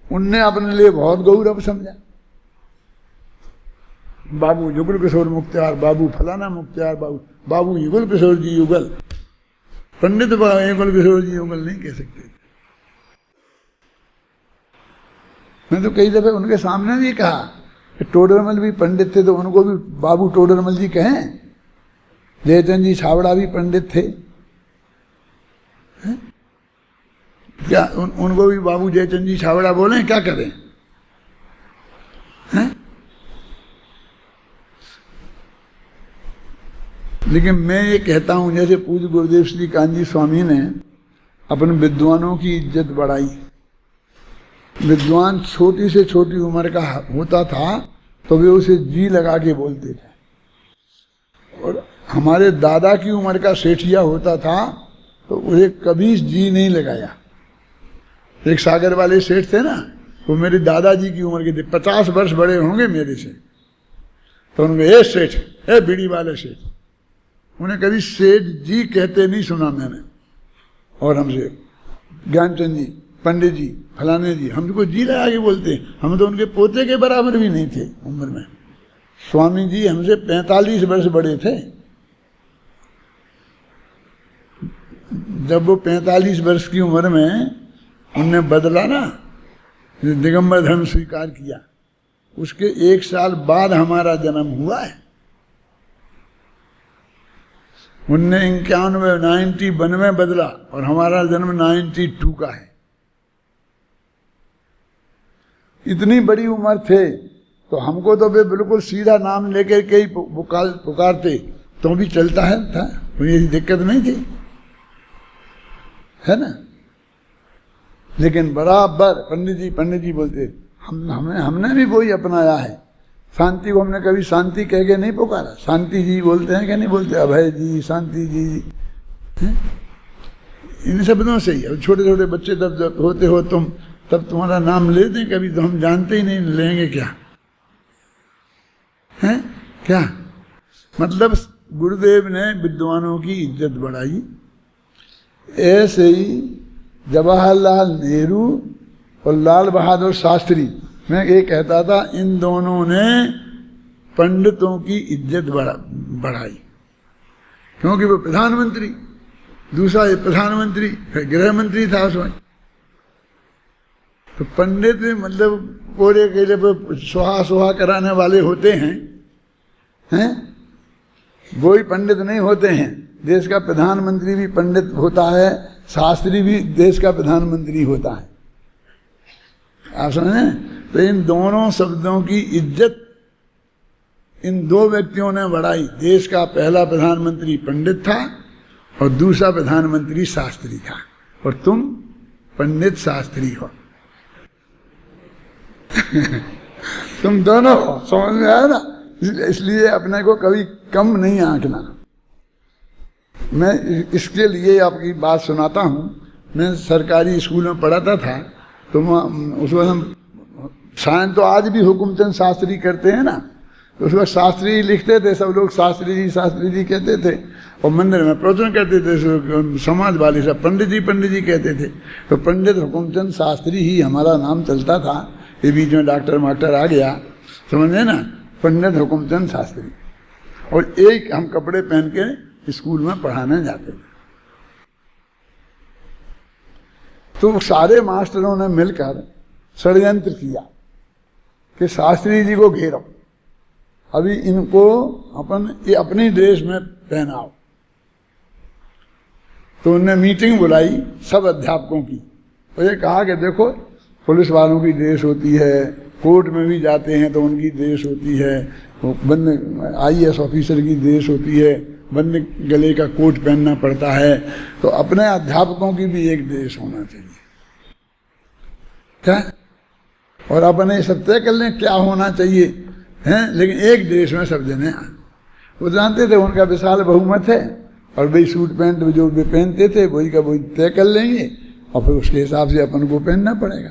उनने अपने लिए बहुत गौरव समझा। बाबू युगल किशोर मुख्तियार, बाबू फलाना मुख्तियार, बाबू युगल किशोर जी युगल। पंडित युगल किशोर जी युगल नहीं कह सकते। मैं तो कई दफे उनके सामने भी कहा कि टोडरमल भी पंडित थे, तो उनको भी बाबू टोडरमल जी कहें। जयचंद जी छाबड़ा भी पंडित थे, क्या उनको भी बाबू जयचंद जी छाबड़ा बोले? क्या करें? हैं? लेकिन मैं ये कहता हूं, जैसे पूज्य गुरुदेव श्री कांजी स्वामी ने अपने विद्वानों की इज्जत बढ़ाई। विद्वान छोटी से छोटी उम्र का होता था तो वे उसे जी लगा के बोलते थे, और हमारे दादा की उम्र का सेठिया होता था तो उसे कभी जी नहीं लगाया। एक सागर वाले सेठ थे ना, वो मेरे दादाजी की उम्र के थे, 50 वर्ष बड़े होंगे मेरे से। तो उन्होंने, ए सेठ, ए बीड़ी वाले सेठ, उन्हें कभी सेठ जी कहते नहीं सुना मैंने। और हमसे ज्ञानचंद जी, पंडित जी, फलाने जी, हमको जी लगा के बोलते। हम तो उनके पोते के बराबर भी नहीं थे उम्र में। स्वामी जी हमसे 45 वर्ष बड़े थे। जब वो 45 वर्ष की उम्र में उनने बदला ना, दिगंबर धर्म स्वीकार किया, उसके 1 साल बाद हमारा जन्म हुआ है। 1991 में बदला और हमारा जन्म 92 का है। इतनी बड़ी उम्र थे तो हमको तो वे बिल्कुल सीधा नाम लेकर के ही पुकारते तो भी चलता है था, कोई दिक्कत नहीं थी, है ना। लेकिन बराबर पंडित जी बोलते। हमने भी वही अपनाया है। शांति को हमने कभी शांति कह के नहीं पुकारा। शांति जी बोलते हैं क्या नहीं बोलते? अभय जी, शांति जी, इन शब्दों से ही। अब छोटे छोटे बच्चे जब होते हो तुम, तब तुम्हारा नाम ले दें कभी, तो हम जानते ही नहीं, लेंगे क्या है? क्या मतलब? गुरुदेव ने विद्वानों की इज्जत बढ़ाई। ऐसे ही जवाहरलाल नेहरू और लाल बहादुर शास्त्री, मैं ये कहता था, इन दोनों ने पंडितों की इज्जत बढ़ाई, क्योंकि वो प्रधानमंत्री, दूसरा ये प्रधानमंत्री, फिर गृह मंत्री था उसमें। तो पंडित मतलब पूरे के लिए सुहा सुहा कराने वाले होते हैं वो ही पंडित नहीं होते हैं। देश का प्रधानमंत्री भी पंडित होता है, शास्त्री भी देश का प्रधानमंत्री होता है। आप समझे? तो इन दोनों शब्दों की इज्जत इन दो व्यक्तियों ने बढ़ाई। देश का पहला प्रधानमंत्री पंडित था और दूसरा प्रधानमंत्री शास्त्री था, और तुम पंडित शास्त्री हो। तुम दोनों हो, समझ में आया ना? इसलिए अपने को कभी कम नहीं आंकना। मैं इसके लिए आपकी बात सुनाता हूँ। मैं सरकारी स्कूल में पढ़ाता था, तो उस वक्त हम साइन तो आज भी हुकुमचंद शास्त्री करते हैं ना, तो उस वक्त शास्त्री लिखते थे, सब लोग शास्त्री जी कहते थे, और मंदिर में प्रवचन करते थे समाज वाले सब पंडित जी कहते थे। तो पंडित हुकुमचंद शास्त्री ही हमारा नाम चलता था। ये बीच में डॉक्टर मास्टर आ गया, समझे ना, पंडित हुकुमचंद शास्त्री। और एक हम कपड़े पहन के स्कूल में पढ़ाने जाते थे। तो सारे मास्टरों ने मिलकर षड्यंत्र किया कि शास्त्री जी को घेरो, अभी इनको ये अपनी ड्रेस में पहनाओ। तो उन्होंने मीटिंग बुलाई सब अध्यापकों की, और ये कहा कि देखो पुलिस वालों की ड्रेस होती है, कोर्ट में भी जाते हैं तो उनकी ड्रेस होती है, बंद IAS ऑफिसर की ड्रेस होती है, बंद गले का कोट पहनना पड़ता है, तो अपने अध्यापकों की भी एक ड्रेस होना चाहिए। क्या? और अपने सब तय कर लें क्या होना चाहिए हैं, लेकिन एक ड्रेस में सब जने आए। वो जानते थे उनका विशाल बहुमत है, और भाई सूट पैंट जो भी पहनते थे वही का वही तय कर लेंगे, और फिर उसके हिसाब से अपन को पहनना पड़ेगा।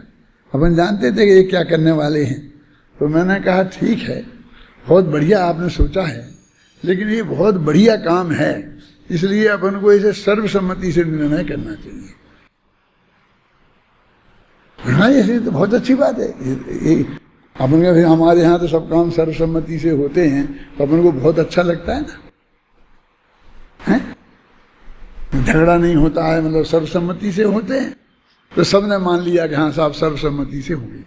अपन जानते थे कि ये क्या करने वाले हैं। तो मैंने कहा ठीक है, बहुत बढ़िया आपने सोचा है, लेकिन ये बहुत बढ़िया काम है, इसलिए अपन को इसे सर्वसम्मति से निर्णय करना चाहिए। हाँ, ये तो बहुत अच्छी बात है। अपन का फिर हमारे यहाँ तो सब काम सर्वसम्मति से होते हैं, तो अपन को बहुत अच्छा लगता है ना, है? झगड़ा नहीं होता है, मतलब सर्वसम्मति से होते हैं। तो सबने मान लिया कि हाँ साहब सर्वसम्मति से होंगे।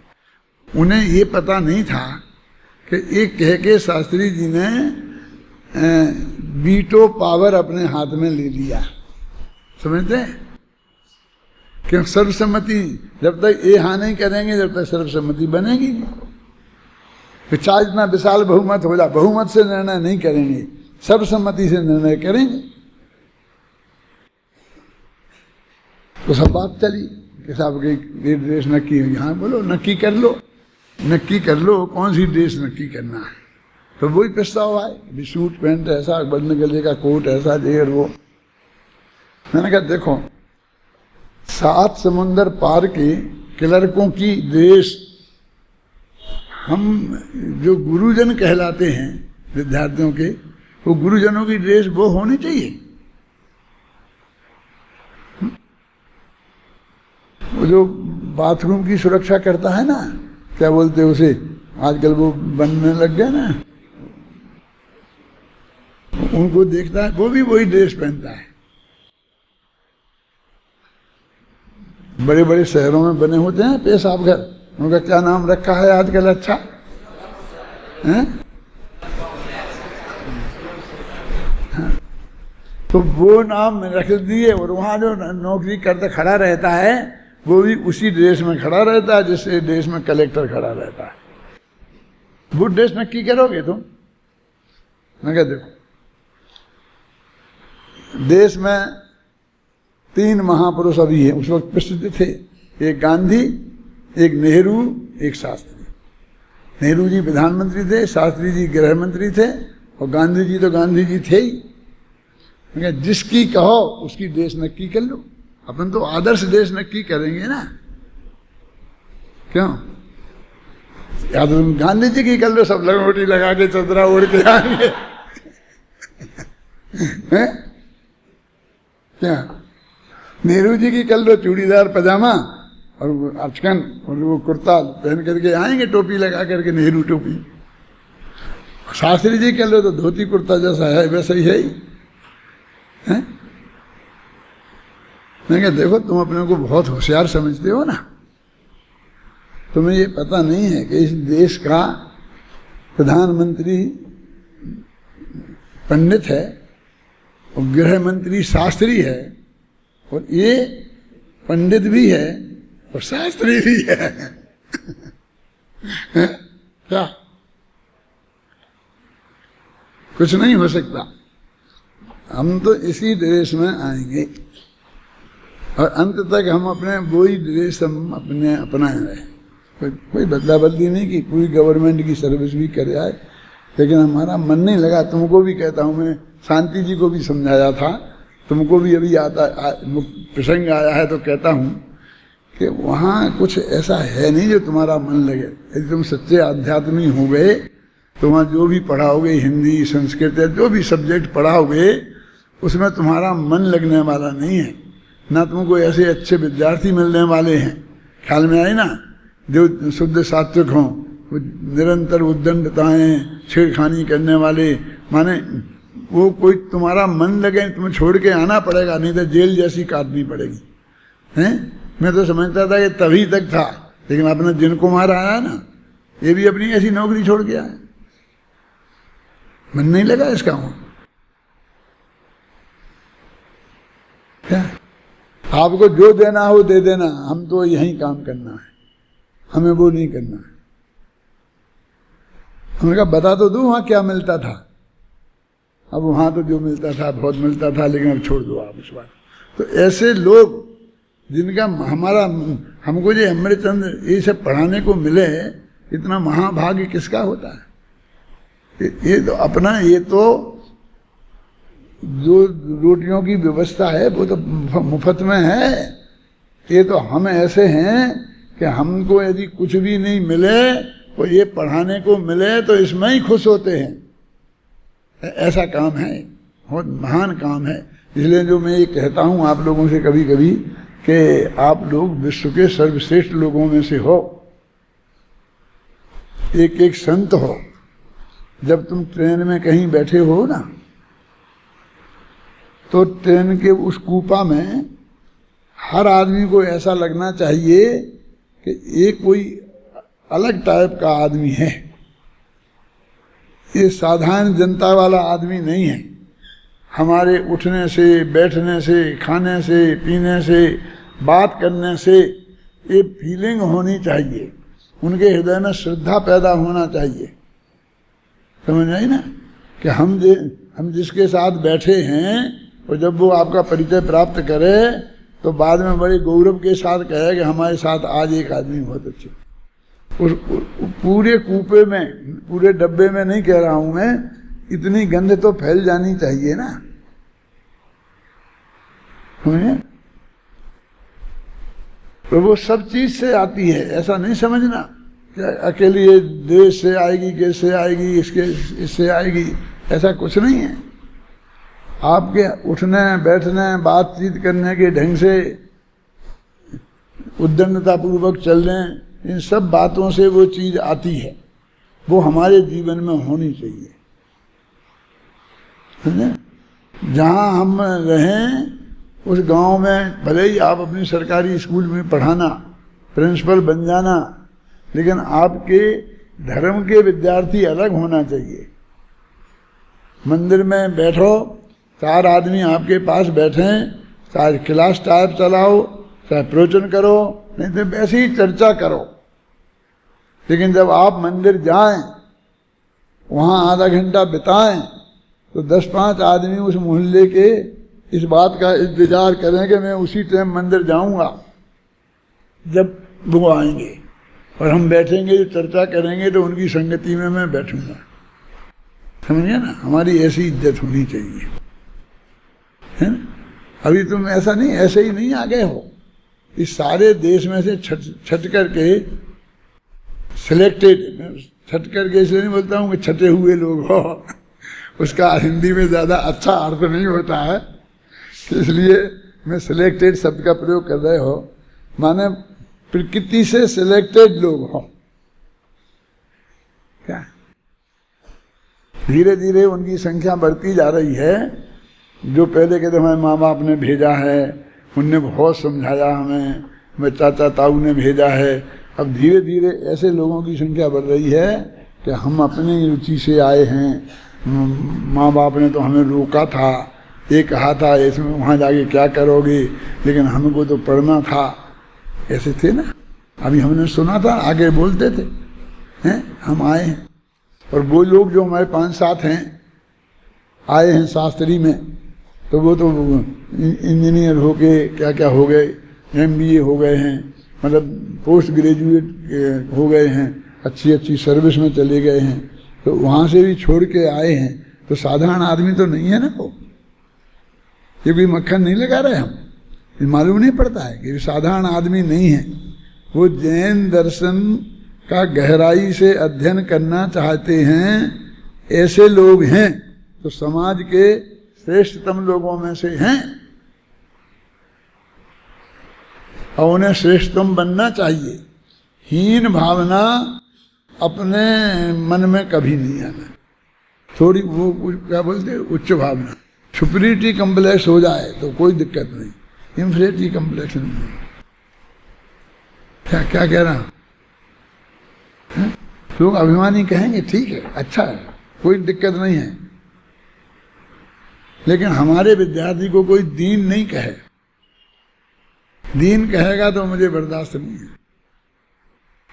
उन्हें ये पता नहीं था कि एक कह के शास्त्री जी ने वीटो पावर अपने हाथ में ले लिया। समझते हैं? क्यों? सर्वसम्मति जब तक ये हाँ नहीं करेंगे जब तक सर्वसम्मति बनेगी नहीं। फिर चाहे इतना विशाल बहुमत हो जाए, बहुमत से निर्णय नहीं करेंगे, सर्वसम्मति से निर्णय करेंगे। तो सब बात चली कि साहब ये ड्रेस नक्की है, हाँ बोलो नक्की कर लो कौन सी ड्रेस नक्की करना है। तो वही प्रस्ताव आए, अभी सूट पैंट ऐसा, बंद गले का कोट ऐसा, देर वो। मैंने कहा देखो, 7 समुंदर पार के क्लर्कों की ड्रेस, हम जो गुरुजन कहलाते हैं विद्यार्थियों के, वो गुरुजनों की ड्रेस वो होनी चाहिए। वो जो बाथरूम की सुरक्षा करता है ना, क्या बोलते हैं उसे, आजकल वो बनने लग गया ना, उनको देखता है, वो भी वही ड्रेस पहनता है। बड़े बड़े शहरों में बने होते हैं पेशाब घर, उनका क्या नाम रखा है आजकल, अच्छा है? तो वो नाम रख दिए, और वहाँ जो नौकरी करते खड़ा रहता है वो भी उसी ड्रेस में खड़ा रहता है जिससे ड्रेस में कलेक्टर खड़ा रहता है। वो ड्रेस में की करोगे तुम? मैं कह देखो, देश में 3 महापुरुष अभी हैं, उस वक्त प्रसिद्ध थे, एक गांधी, एक नेहरू, एक शास्त्री। नेहरू जी प्रधानमंत्री थे, शास्त्री जी गृह मंत्री थे, और गांधी जी तो गांधी जी थे ही। जिसकी कहो उसकी देश नक्की कर लो। अपन तो आदर्श देश नक्की करेंगे ना, क्यों? या तो तुम गांधी जी की कर लो, सब लंगोटी लगा के चदरा ओढ़ के आएंगे क्या? नेहरू जी की कर लो, चूड़ीदार पजामा और अचकन और वो कुर्ता पहन करके आएंगे, टोपी लगा करके, नेहरू टोपी। शास्त्री जी कर लो तो धोती कुर्ता जैसा है वैसा ही है ही, है? मैं क्या देखो, तुम अपने को बहुत होशियार समझते हो ना, तुम्हें ये पता नहीं है कि इस देश का प्रधानमंत्री पंडित है और गृह मंत्री शास्त्री है, और ये पंडित भी है और शास्त्री भी है। क्या कुछ नहीं हो सकता। हम तो इसी ड्रेस में आएंगे और अंत तक हम अपने वही ड्रेस हम अपने अपनाए रहे। कोई बदला बदली नहीं की, पूरी गवर्नमेंट की सर्विस भी करे आए, लेकिन हमारा मन नहीं लगा। तुमको भी कहता हूँ, मैं शांति जी को भी समझाया था, तुमको भी अभी प्रसंग आया है तो कहता हूँ कि वहाँ कुछ ऐसा है नहीं जो तुम्हारा मन लगे। यदि तुम सच्चे आध्यात्मी हो गए तो वहाँ जो भी पढ़ाओगे, हिंदी संस्कृत या जो भी सब्जेक्ट पढ़ाओगे, उसमें तुम्हारा मन लगने वाला नहीं है। ना तुमको ऐसे अच्छे विद्यार्थी मिलने वाले हैं, ख्याल में आई ना, जो शुद्ध सात्विक हों, निरंतर उद्दंडताएं छेड़खानी करने वाले, माने वो कोई तुम्हारा मन लगे, तुम्हें छोड़ के आना पड़ेगा, नहीं तो जेल जैसी काटनी पड़ेगी। हैं? मैं तो समझता था कि तभी तक था, लेकिन अपना जिन कुमार आया ना, ये भी अपनी ऐसी नौकरी छोड़ के आया। मन नहीं लगा इसका वहां। क्या आपको जो देना हो दे देना, हम तो यही काम करना है, हमें वो नहीं करना है। हमने कहा बता तो दो वहां क्या मिलता था। अब वहां तो जो मिलता था बहुत मिलता था, लेकिन अब छोड़ दो आप इस बात। तो ऐसे लोग जिनका हमारा हमको जो अमृतचंद्र ये सब पढ़ाने को मिले, इतना महाभाग्य किसका होता है। ये तो अपना, ये तो जो रोटियों की व्यवस्था है वो तो मुफ्त में है। ये तो हम ऐसे हैं कि हमको यदि कुछ भी नहीं मिले और ये पढ़ाने को मिले तो इसमें ही खुश होते हैं। ऐसा काम है, बहुत महान काम है। इसलिए जो मैं ये कहता हूँ आप लोगों से कभी कभी कि आप लोग विश्व के सर्वश्रेष्ठ लोगों में से हो, एक एक संत हो। जब तुम ट्रेन में कहीं बैठे हो ना, तो ट्रेन के उस कूपा में हर आदमी को ऐसा लगना चाहिए कि ये कोई अलग टाइप का आदमी है, ये साधारण जनता वाला आदमी नहीं है। हमारे उठने से, बैठने से, खाने से, पीने से, बात करने से ये फीलिंग होनी चाहिए, उनके हृदय में श्रद्धा पैदा होना चाहिए। समझ आई ना, कि हम जिसके साथ बैठे हैं, और जब वो आपका परिचय प्राप्त करे तो बाद में बड़े गौरव के साथ कहे कि हमारे साथ आज एक आदमी बहुत अच्छे। उस पूरे कूपे में, पूरे डब्बे में नहीं कह रहा हूं मैं, इतनी गंध तो फैल जानी चाहिए ना। समझे? तो वो सब चीज से आती है, ऐसा नहीं समझना कि अकेली ये देश से आएगी, कैसे आएगी, इससे आएगी, ऐसा कुछ नहीं है। आपके उठने, बैठने, बातचीत करने के ढंग से, उद्दंडता पूर्वक चलने, इन सब बातों से वो चीज आती है, वो हमारे जीवन में होनी चाहिए। जहाँ हम रहें उस गांव में, भले ही आप अपनी सरकारी स्कूल में पढ़ाना, प्रिंसिपल बन जाना, लेकिन आपके धर्म के विद्यार्थी अलग होना चाहिए। मंदिर में बैठो, 4 आदमी आपके पास बैठे, चाहे क्लास टाइप चलाओ, चाहे प्रवचन करो, नहीं तो वैसे ही चर्चा करो। लेकिन जब आप मंदिर जाएं, वहाँ आधा घंटा बिताएं, तो 10-5 आदमी उस मोहल्ले के इस बात का इंतजार करें कि मैं उसी टाइम मंदिर जाऊंगा जब वो आएंगे, और हम बैठेंगे, चर्चा करेंगे, तो उनकी संगति में मैं बैठूंगा। समझिए ना, हमारी ऐसी इज्जत होनी चाहिए, है ना। अभी तुम ऐसा नहीं, ऐसे ही नहीं आ गए हो, इस सारे देश में से छट करके सिलेक्टेड, छट करके इसलिए नहीं बोलता हूँ कि छटे हुए लोग हो, उसका हिंदी में ज़्यादा अच्छा अर्थ नहीं होता है, इसलिए मैं सिलेक्टेड शब्द का प्रयोग कर रहे हो, माने प्रकृति से सिलेक्टेड लोग हो। क्या धीरे धीरे उनकी संख्या बढ़ती जा रही है। जो पहले कहते हमारे माँ बाप ने भेजा है, उनने बहुत समझाया हमें, मैं चाचा ताऊ ने भेजा है, अब धीरे धीरे ऐसे लोगों की संख्या बढ़ रही है कि हम अपनी रुचि से आए हैं, माँ बाप ने तो हमें रोका था, ये कहा था इसमें वहाँ जाके क्या करोगे, लेकिन हमको तो पढ़ना था, ऐसे थे ना। अभी हमने सुना था, आगे बोलते थे, हैं हम आए हैं। और वो लोग जो हमारे 5-7 हैं आए हैं शास्त्री में, तो वो तो इंजीनियर हो गए, क्या क्या हो गए, MBA हो गए हैं, मतलब पोस्ट ग्रेजुएट हो गए हैं, अच्छी अच्छी सर्विस में चले गए हैं। तो वहाँ से भी छोड़ के आए हैं, तो साधारण आदमी तो नहीं है ना वो। ये कोई मक्खन नहीं लगा रहे हम, ये मालूम नहीं पड़ता है कि साधारण आदमी नहीं है। वो जैन दर्शन का गहराई से अध्ययन करना चाहते हैं, ऐसे लोग हैं, तो समाज के श्रेष्ठतम लोगों में से हैं और उन्हें श्रेष्ठतम बनना चाहिए। हीन भावना अपने मन में कभी नहीं आना। थोड़ी वो क्या बोलते हैं, उच्च भावना, सुपीरियरिटी कम्प्लेक्स हो जाए तो कोई दिक्कत नहीं, इंफीरियरिटी कम्प्लेक्स नहीं होगा। क्या क्या कह रहा हूं? लोग अभिमानी कहेंगे, ठीक है, अच्छा है, कोई दिक्कत नहीं है, लेकिन हमारे विद्यार्थी को कोई दीन नहीं कहे। दीन कहेगा तो मुझे बर्दाश्त नहीं है।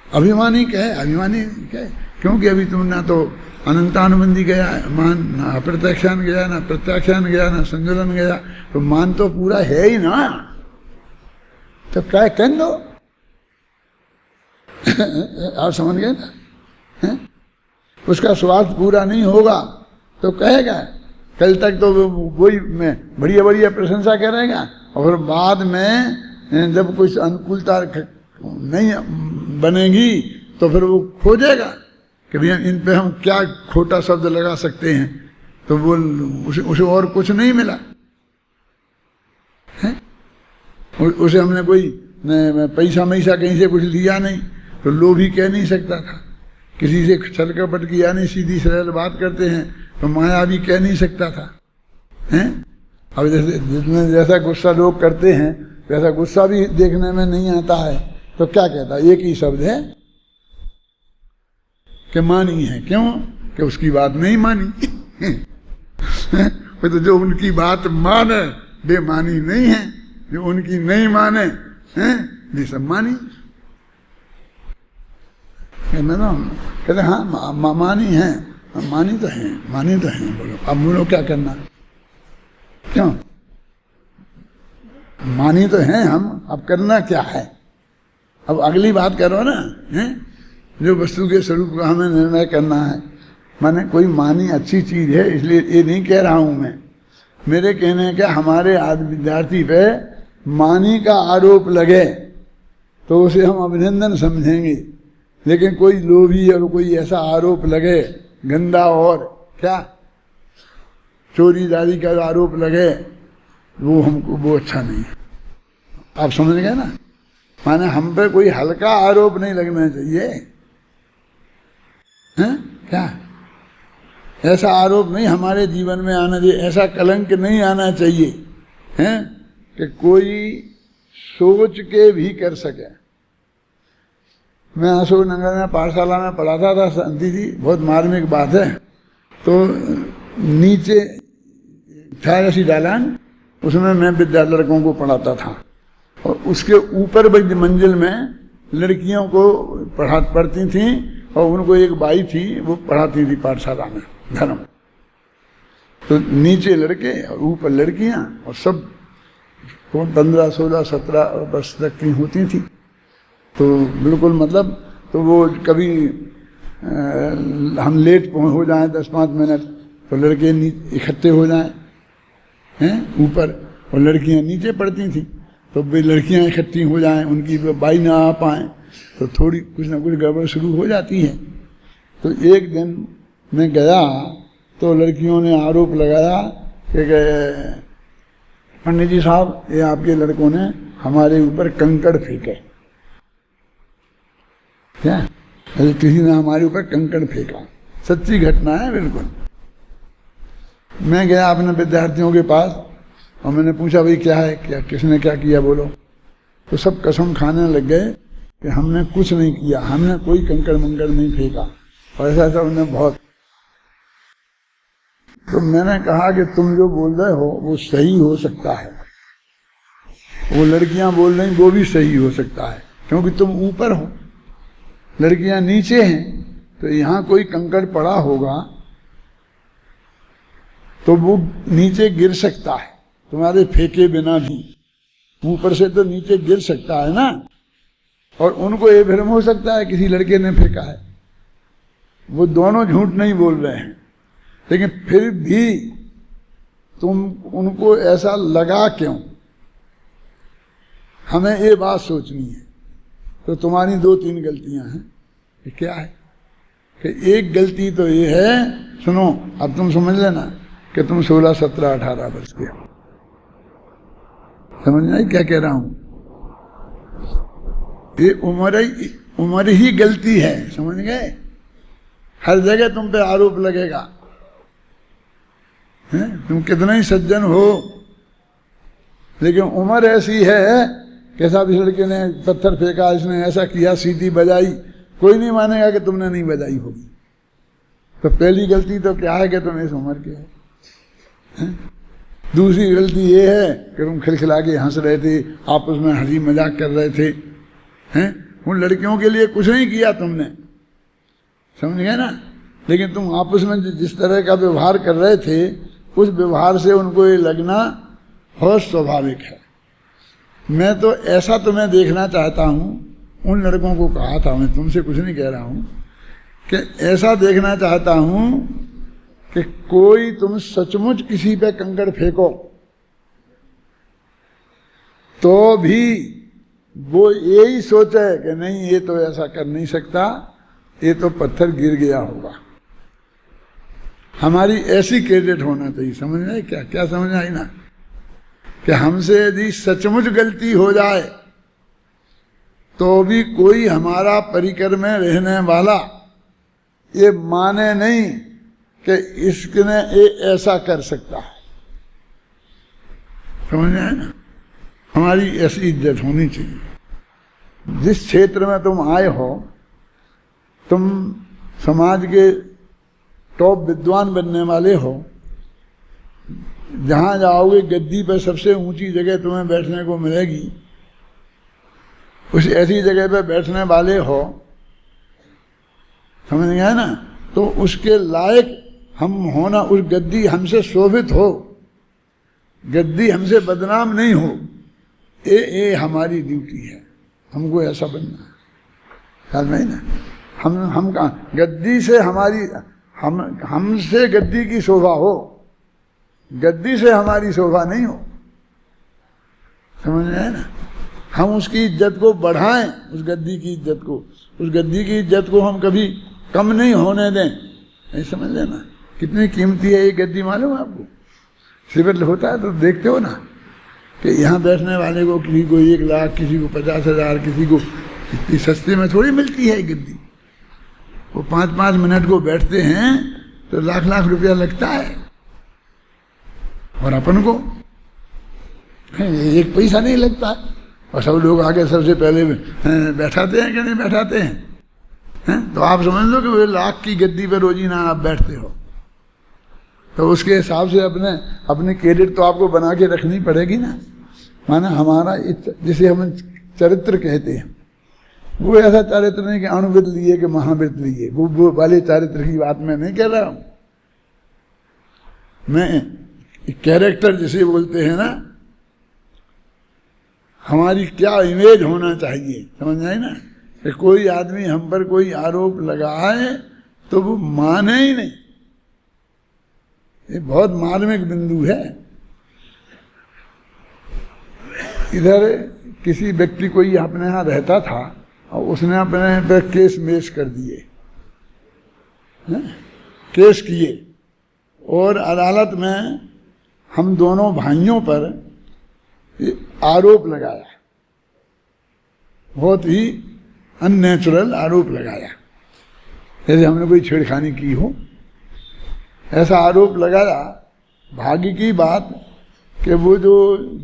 अभिमानी कहे, अभिमानी कहे, क्योंकि अभी तुम ना तो अनंतानुबंधी गया मान, ना अप्रत्याख्यान गया, ना प्रत्याख्यान गया, ना संजुलन गया, तो मान तो पूरा है ही ना, तो क्या कह दो। आप समझ गए ना? है? उसका स्वार्थ पूरा नहीं होगा तो कहेगा, कल तक तो वही में बढ़िया बढ़िया प्रशंसा करेगा, और बाद में जब कुछ अनुकूलता नहीं बनेगी तो फिर वो खोजेगा कि भैया इन पे हम क्या खोटा शब्द लगा सकते हैं, तो वो उसे और कुछ नहीं मिला है। उसे हमने कोई पैसा मैसा कहीं से कुछ लिया नहीं, तो लोभी कह नहीं सकता था। किसी से छल कपट किया नहीं, सीधी सरल बात करते हैं, तो माया भी कह नहीं सकता था, हैं? अब जैसे जितने जैसा गुस्सा लोग करते हैं वैसा गुस्सा भी देखने में नहीं आता है, तो क्या कहता है, एक ही शब्द है कि मानी है। क्यों? कि उसकी बात नहीं मानी। तो जो उनकी बात माने वे मानी नहीं है, जो उनकी नहीं माने हैं वे सब मानी। कहते हाँ मानी है, मानी तो है, मानी तो है। बोलो अब बोलो क्या करना, क्यों? मानी तो है हम, अब करना क्या है? अब अगली बात करो ना, हैं? जो वस्तु के स्वरूप का हमें निर्णय करना है। माने कोई मानी अच्छी चीज है, इसलिए ये नहीं कह रहा हूं मैं। मेरे कहने का हमारे विद्यार्थी पे मानी का आरोप लगे तो उसे हम अभिनंदन समझेंगे, लेकिन कोई लोभी और कोई ऐसा आरोप लगे गंदा, और क्या चोरी दारी का आरोप लगे, वो हमको वो अच्छा नहीं है। आप समझ गए ना? माने हम पे कोई हल्का आरोप नहीं लगना चाहिए, हैं? क्या ऐसा आरोप नहीं हमारे जीवन में आना चाहिए, ऐसा कलंक नहीं आना चाहिए, हैं? कि कोई सोच के भी कर सके। मैं अशोक नगर में पाठशाला में पढ़ाता था, शांति जी, बहुत मार्मिक बात है। तो नीचे था ऐसी दालान, उसमें मैं लड़कों को पढ़ाता था, और उसके ऊपर बड़ी मंजिल में लड़कियों को पढ़ती थी, और उनको एक बाई थी वो पढ़ाती थी पाठशाला में धर्म। तो नीचे लड़के और ऊपर लड़कियां, और सब 15, 16, 17 वर्ष तक की होती थी। तो बिल्कुल मतलब, तो वो कभी हम लेट हो जाएं 10-5 मिनट, तो लड़के इकट्ठे हो जाएं हैं ऊपर, और लड़कियां नीचे पढ़ती थी, तो वे लड़कियां इकट्ठी हो जाएं, उनकी बाई ना आ पाएँ, तो थोड़ी कुछ ना कुछ गड़बड़ शुरू हो जाती है। तो एक दिन मैं गया तो लड़कियों ने आरोप लगाया कि पंडित जी साहब, ये आपके लड़कों ने हमारे ऊपर कंकड़ फेंके। क्या? किसी ने हमारे ऊपर कंकड़ फेंका, सच्ची घटना है बिल्कुल। मैं गया अपने विद्यार्थियों के पास और मैंने पूछा भाई क्या है, क्या किसने क्या किया बोलो। तो सब कसम खाने लग गए कि हमने कुछ नहीं किया, हमने कोई कंकड़ मंकड़ नहीं फेंका, और ऐसा ऐसा उन्होंने बहुत। तो मैंने कहा कि तुम जो बोल रहे हो वो सही हो सकता है, वो लड़कियां बोल रही वो भी सही हो सकता है, क्योंकि तुम ऊपर हो, लड़कियां नीचे हैं, तो यहाँ कोई कंकड़ पड़ा होगा तो वो नीचे गिर सकता है, तुम्हारे फेंके बिना भी ऊपर से तो नीचे गिर सकता है ना, और उनको ये भ्रम हो सकता है किसी लड़के ने फेंका है। वो दोनों झूठ नहीं बोल रहे हैं, लेकिन फिर भी तुम उनको ऐसा लगा क्यों, हमें ये बात सोचनी है। तो तुम्हारी 2-3 गलतियां हैं। ये क्या है कि एक गलती तो ये है, सुनो अब तुम समझ लेना कि तुम 16, 17, 18 वर्ष के हो, समझ नहीं क्या कह रहा हूं। ये उम्र ही गलती है, समझ गए। हर जगह तुम पे आरोप लगेगा, तुम कितना ही सज्जन हो, लेकिन उम्र ऐसी है, कैसा भी लड़के ने पत्थर फेंका, इसने ऐसा किया, सीटी बजाई, कोई नहीं मानेगा कि तुमने नहीं बजाई होगी। तो पहली गलती तो क्या है कि तुम इस उम्र के हो। दूसरी गलती ये है कि तुम खिलखिला के हंस रहे थे, आपस में हंसी मजाक कर रहे थे, हैं उन लड़कियों के लिए कुछ नहीं किया तुमने, समझ गए ना, लेकिन तुम आपस में जिस तरह का व्यवहार कर रहे थे, उस व्यवहार से उनको ये लगना बहुत स्वाभाविक है। मैं तो ऐसा तुम्हें देखना चाहता हूँ, उन लड़कों को कहा था, मैं तुमसे कुछ नहीं कह रहा हूँ, कि ऐसा देखना चाहता हूँ कि कोई तुम सचमुच किसी पे कंकड़ फेंको तो भी वो यही सोचे कि नहीं ये तो ऐसा कर नहीं सकता, ये तो पत्थर गिर गया होगा। हमारी ऐसी क्रेडिट होना चाहिए, समझ में आई क्या क्या समझ आई ना, कि हमसे यदि सचमुच गलती हो जाए तो भी कोई हमारा परिकर में रहने वाला ये माने नहीं कि इसने ये ऐसा कर सकता है, समझ में आए ना। हमारी ऐसी इज्जत होनी चाहिए। जिस क्षेत्र में तुम आए हो, तुम समाज के टॉप विद्वान बनने वाले हो, जहां जाओगे गद्दी पर सबसे ऊंची जगह तुम्हें बैठने को मिलेगी, उस ऐसी जगह पर बैठने वाले हो, समझ गए ना, तो उसके लायक हम होना, उस गद्दी हमसे शोभित हो, गद्दी हमसे बदनाम नहीं हो, ये हमारी ड्यूटी है, हमको ऐसा बनना है, ख्याल में ना। हम कहाँ गद्दी से हमारी, हमसे गद्दी की शोभा हो, गद्दी से हमारी शोभा नहीं हो, समझ में आए ना। हम उसकी इज्जत को बढ़ाएं, उस गद्दी की इज्जत को, उस गद्दी की इज्जत को हम कभी कम नहीं होने दें, नहीं समझ लेना। कितनी कीमती है ये गद्दी मालूम है आपको। शिविर होता है तो देखते हो ना कि यहाँ बैठने वाले को किसी को 1 लाख, किसी को 50,000, किसी को, इतनी सस्ते में थोड़ी मिलती है गद्दी। वो 5-5 मिनट को बैठते हैं तो लाख रुपया लगता है, और अपन को 1 पैसा नहीं लगता है, और सब लोग आगे सबसे पहले बैठाते हैं कि नहीं बैठाते हैं, तो आप समझ लो कि वो लाख की गद्दी पर रोजीना आप बैठते हो, तो उसके हिसाब से अपने क्रेडिट तो आपको बना के रखनी पड़ेगी ना। माना हमारा जिसे हम चरित्र कहते हैं, वो ऐसा चरित्र नहीं कि अणुवृत्त लिए कि महावृत्त लिए, वो वाले चरित्र की बात मैं नहीं कह रहा हूं। मैं कैरेक्टर जिसे बोलते हैं ना, हमारी क्या इमेज होना चाहिए, समझ आए ना। कि कोई आदमी हम पर कोई आरोप लगाए तो वो माने ही नहीं, ये बहुत मार्मिक बिंदु है। इधर किसी व्यक्ति कोई अपने यहाँ रहता था और उसने अपने पे केस मेश कर दिए, केस किए, और अदालत में हम दोनों भाइयों पर आरोप लगाया, बहुत ही अननेचुरल आरोप लगाया, जैसे हमने कोई छेड़खानी की हो, ऐसा आरोप लगाया। भाग्य की बात कि वो जो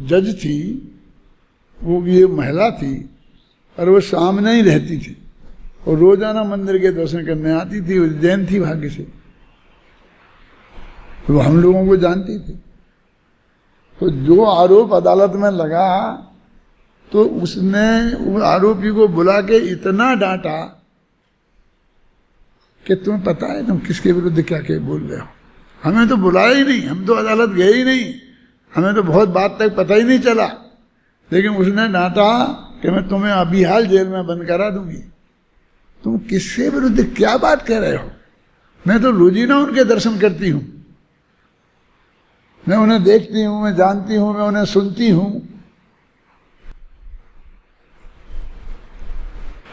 जज थी वो ये महिला थी, और वो सामने ही रहती थी और रोजाना मंदिर के दर्शन करने आती थी। उज्जैन थी भाग्य से, तो हम लोगों को जानती थी। तो जो आरोप अदालत में लगा तो उसने उस आरोपी को बुला के इतना डांटा कि तुम्हें पता है तुम किसके विरुद्ध क्या क्या बोल रहे हो। हमें तो बुलाया ही नहीं, हम तो अदालत गए ही नहीं, हमें तो बहुत बात तक पता ही नहीं चला। लेकिन उसने डांटा कि मैं तुम्हें अभी हाल जेल में बंद करा दूंगी। तुम किसके विरुद्ध क्या बात कह रहे हो? मैं तो रोजीना उनके दर्शन करती हूं, मैं उन्हें देखती हूं, मैं जानती हूं, मैं उन्हें सुनती हूं।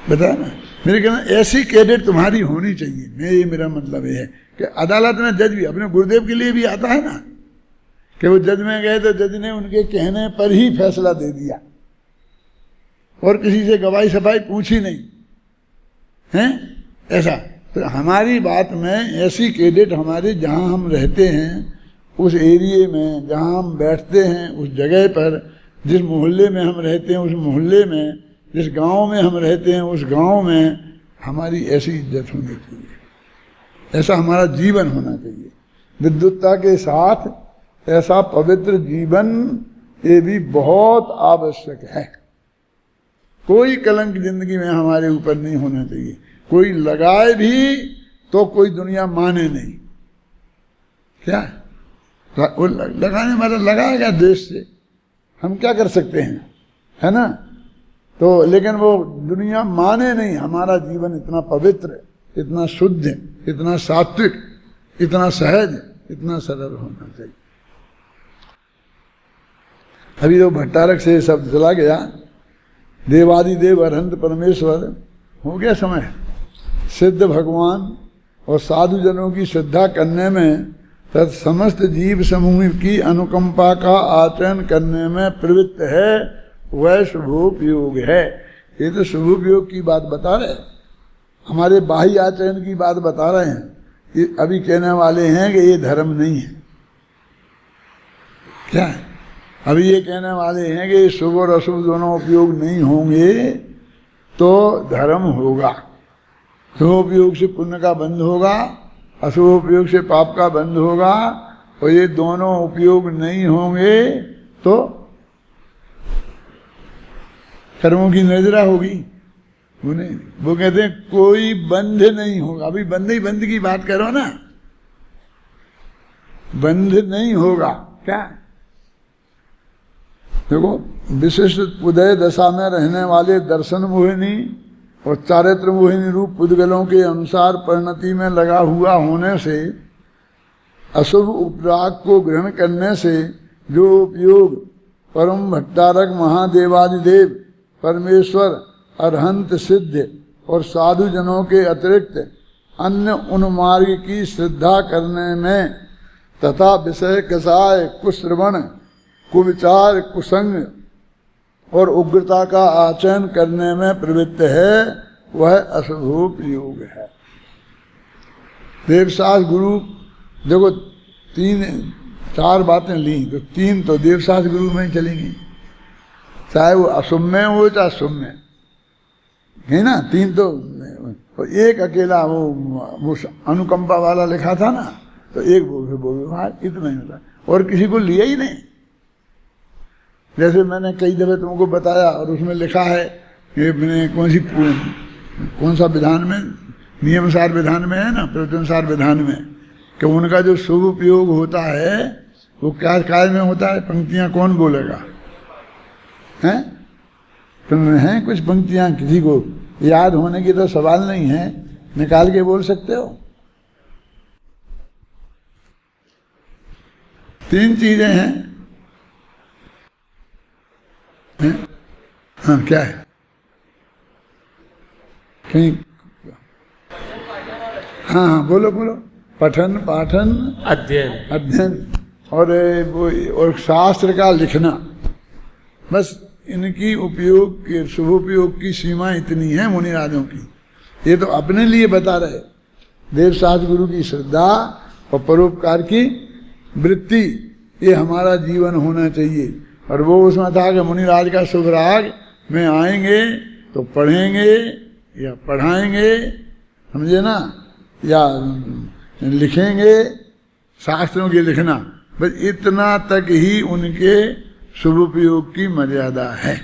बताया ना, मेरे कहना ऐसी कैडेट तुम्हारी होनी चाहिए। ये मेरा मतलब ये है कि अदालत में जज भी अपने गुरुदेव के लिए भी आता है ना, कि वो जज में गए तो जज ने उनके कहने पर ही फैसला दे दिया और किसी से गवाही सफाई पूछी नहीं है ऐसा। तो हमारी बात में ऐसी कैडेट हमारे, जहाँ हम रहते हैं उस एरिए में, जहाँ हम बैठते हैं उस जगह पर, जिस मोहल्ले में हम रहते हैं उस मोहल्ले में, जिस गांव में हम रहते हैं उस गांव में हमारी ऐसी इज्जत होनी चाहिए, ऐसा हमारा जीवन होना चाहिए। विद्युतता के साथ ऐसा पवित्र जीवन ये भी बहुत आवश्यक है। कोई कलंक जिंदगी में हमारे ऊपर नहीं होना चाहिए। कोई लगाए भी तो कोई दुनिया माने नहीं। क्या वो लगाने वाला लगाएगा देश से, हम क्या कर सकते हैं, है ना। तो लेकिन वो दुनिया माने नहीं। हमारा जीवन इतना पवित्र, इतना शुद्ध, इतना सात्विक, इतना सहज, इतना सरल होना चाहिए। अभी तो भट्टारक से शब्द चला गया, देवादिदेव अरहंत परमेश्वर, हो गया समय। सिद्ध भगवान और साधु जनों की श्रद्धा करने में तथा समस्त जीव समूह की अनुकंपा का आचरण करने में प्रवृत्त है, वह शुभोपयोग है। ये तो शुभोपयोग की बात बता रहे हैं, हमारे बाह्य आचरण की बात बता रहे हैं। ये अभी कहने वाले हैं कि ये धर्म नहीं है। क्या है? अभी ये कहने वाले हैं कि शुभ और अशुभ दोनों उपयोग नहीं होंगे तो धर्म होगा। शुभ उपयोग से पुण्य का बंध होगा, अशुभ उपयोग से पाप का बंध होगा, और ये दोनों उपयोग नहीं होंगे तो कर्मों की नजरा होगी। वो कहते हैं कोई बंध नहीं होगा। अभी बंध ही बंध की बात करो ना, बंध नहीं होगा। क्या देखो, विशिष्ट उदय दशा में रहने वाले दर्शन मोहिनी और चारित्र मोहिनी रूप पुद्गलों के अनुसार परिणति में लगा हुआ होने से, अशुभ उपराग को ग्रहण करने से जो उपयोग परम भट्टारक महादेवादिदेव परमेश्वर अरहंत सिद्ध और साधु जनों के अतिरिक्त अन्य उन मार्ग की श्रद्धा करने में तथा विषय कसाय कुश्रवण कुविचार कुसंग और उग्रता का आचरण करने में प्रवृत्त है, वह अशुभोपयोग है। देवशास्त्र गुरु देखो 3-4 बातें ली, तो 3 तो देवशास्त्र गुरु में ही चलेंगी, चाहे वो अशुभ में हो चाहे शुभ में, है ना। 3 तो एक अकेला वो अनुकंपा वाला लिखा था ना, तो एक वो व्यवहार इतना ही होता, और किसी को लिया ही नहीं। जैसे मैंने कई दफे तुमको बताया, और उसमें लिखा है कि मैंने कौन सा विधान में, नियमसार विधान में है ना, प्रवचनसार विधान में, कि उनका जो शुभ उपयोग होता है वो क्या काल में होता है। पंक्तियां कौन बोलेगा, हैं? तुम हैं कुछ पंक्तियां, किसी को याद होने की तो सवाल नहीं है, निकाल के बोल सकते हो। 3 चीजें हैं। हाँ, क्या है? कहीं हाँ बोलो बोलो। पठन पाठन अध्ययन और शास्त्र का लिखना, बस इनकी उपयोग के शुभ उपयोग की सीमा इतनी है मुनिराजों की। ये तो अपने लिए बता रहे। देवशास्त्र गुरु की श्रद्धा और परोपकार की वृत्ति, ये हमारा जीवन होना चाहिए। और वो उसमें था कि मुनिराज का शुभ राग में आएंगे तो पढ़ेंगे या पढ़ाएंगे, समझे ना, या लिखेंगे, शास्त्रों के लिखना, बस इतना तक ही उनके शुभोपयोग की मर्यादा है,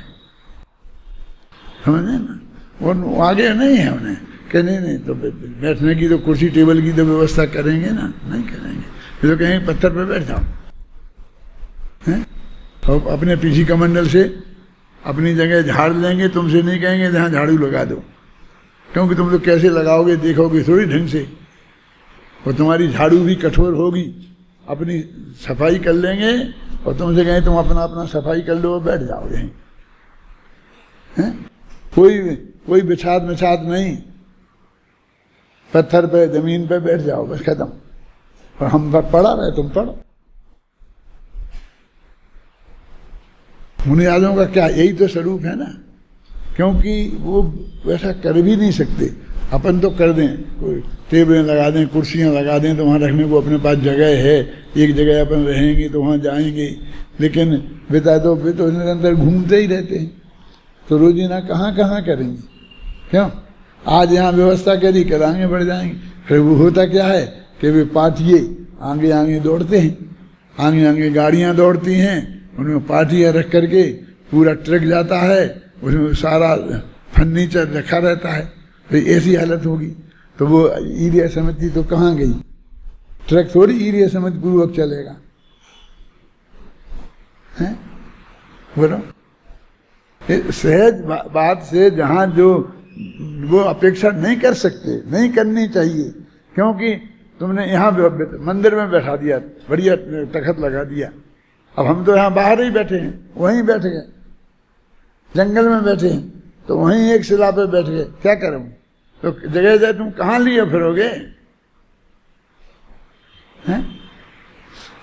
समझे ना। वो आगे नहीं है उन्हें कि नहीं तो बैठने की तो कुर्सी टेबल की तो व्यवस्था करेंगे ना, नहीं करेंगे। फिर तो कहेंगे पत्थर पे बैठ जाओ, हैं, और अपने पीछे कमंडल से अपनी जगह झाड़ लेंगे, तुमसे नहीं कहेंगे जहाँ झाड़ू लगा दो, क्योंकि तुम लोग कैसे लगाओगे देखोगे थोड़ी ढंग से, और तुम्हारी झाड़ू भी कठोर होगी, अपनी सफाई कर लेंगे और तुमसे कहें तुम अपना अपना सफाई कर लो और बैठ जाओ यहीं, हैं, कोई बिछात नहीं, पत्थर पे जमीन पे बैठ जाओ, बस खत्म। और हम पर पढ़ा रहे, तुम पढ़ो। मुनि राजाओं का क्या यही तो स्वरूप है ना, क्योंकि वो वैसा कर भी नहीं सकते। अपन तो कर दें, कोई टेबलें लगा दें, कुर्सियां लगा दें, तो वहाँ रखने को अपने पास जगह है, एक जगह अपन रहेंगे तो वहाँ जाएंगे, लेकिन वे तो निरंतर घूमते ही रहते हैं, तो रोजीना कहाँ कहाँ करेंगे, क्यों? आज यहाँ व्यवस्था करी, कल आगे बढ़ जाएंगे। फिर वो होता क्या है कि वे पाटिए आगे आगे दौड़ते हैं, आगे आगे गाड़ियाँ दौड़ती हैं, उनमें पाटियाँ रख करके पूरा ट्रक जाता है, उसमें सारा फर्नीचर रखा रहता है। फिर ऐसी हालत होगी तो वो ईरिया समिति तो कहाँ गई? ट्रक थोड़ी ईरिया समिति पूर्वक चलेगा, हैं? बोलो, सहज बात से जहाँ जो वो अपेक्षा नहीं कर सकते, नहीं करनी चाहिए, क्योंकि तुमने यहाँ मंदिर में बैठा दिया, बढ़िया तखत लगा दिया, अब हम तो यहाँ बाहर ही बैठे हैं, वहीं बैठ गए, जंगल में बैठे हैं तो वहीं एक शिला पे बैठ गए, क्या करूं? तो जगह जगह तुम कहाँ लिए फिरोगे, हैं?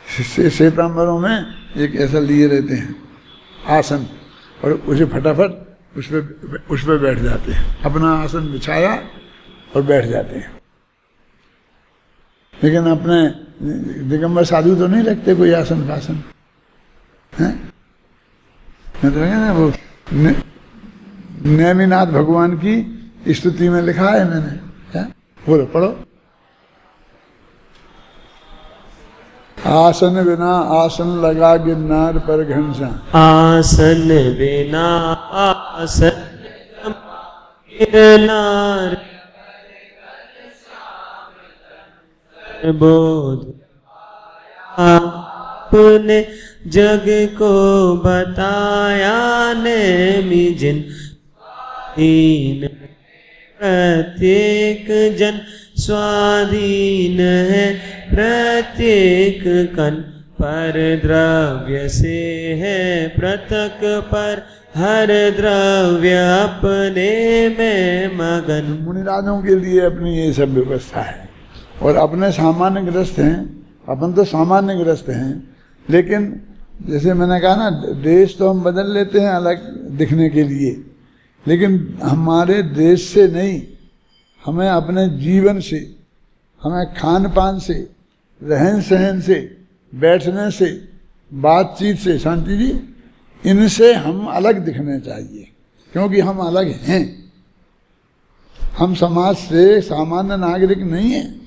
श्वेतांबरों में एक ऐसा लिए रहते हैं आसन, और उसे फटाफट उस पे बैठ जाते हैं, अपना आसन बिछाया और बैठ जाते हैं। लेकिन अपने दिगंबर साधु तो नहीं रखते कोई आसन फासन, हैं? ना वो नेमिनाथ भगवान की स्तुति में लिखा है मैंने, क्या? बोलो, पढ़ो। आसन बिना आसन लगा गिरनार पर घनसा, आसन बिना आसन गिरनार बोध आपने जग को बताया, नेमि जिन दीन प्रत्येक जन स्वाधीन है, प्रत्येक कण पर द्रव्य से है पृथक, पर हर द्रव्य अपने में मगन। मुनिराजों के लिए अपनी ये सब व्यवस्था है, और अपने सामान्य ग्रस्त हैं, अपन तो सामान्य ग्रस्त हैं, लेकिन जैसे मैंने कहा ना, देश तो हम बदल लेते हैं अलग दिखने के लिए, लेकिन हमारे देश से नहीं, हमें अपने जीवन से, हमें खान पान से, रहन सहन से, बैठने से, बातचीत से, शांति जी, इनसे हम अलग दिखने चाहिए, क्योंकि हम अलग हैं, हम समाज से सामान्य नागरिक नहीं हैं।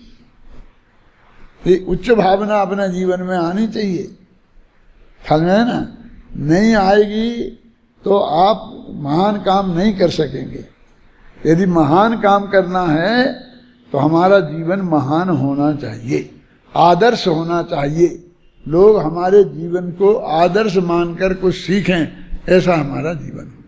ये उच्च भावना अपने जीवन में आनी चाहिए, ख्याल में है ना? नहीं आएगी तो आप महान काम नहीं कर सकेंगे। यदि महान काम करना है तो हमारा जीवन महान होना चाहिए, आदर्श होना चाहिए, लोग हमारे जीवन को आदर्श मानकर कुछ सीखें, ऐसा हमारा जीवन हो।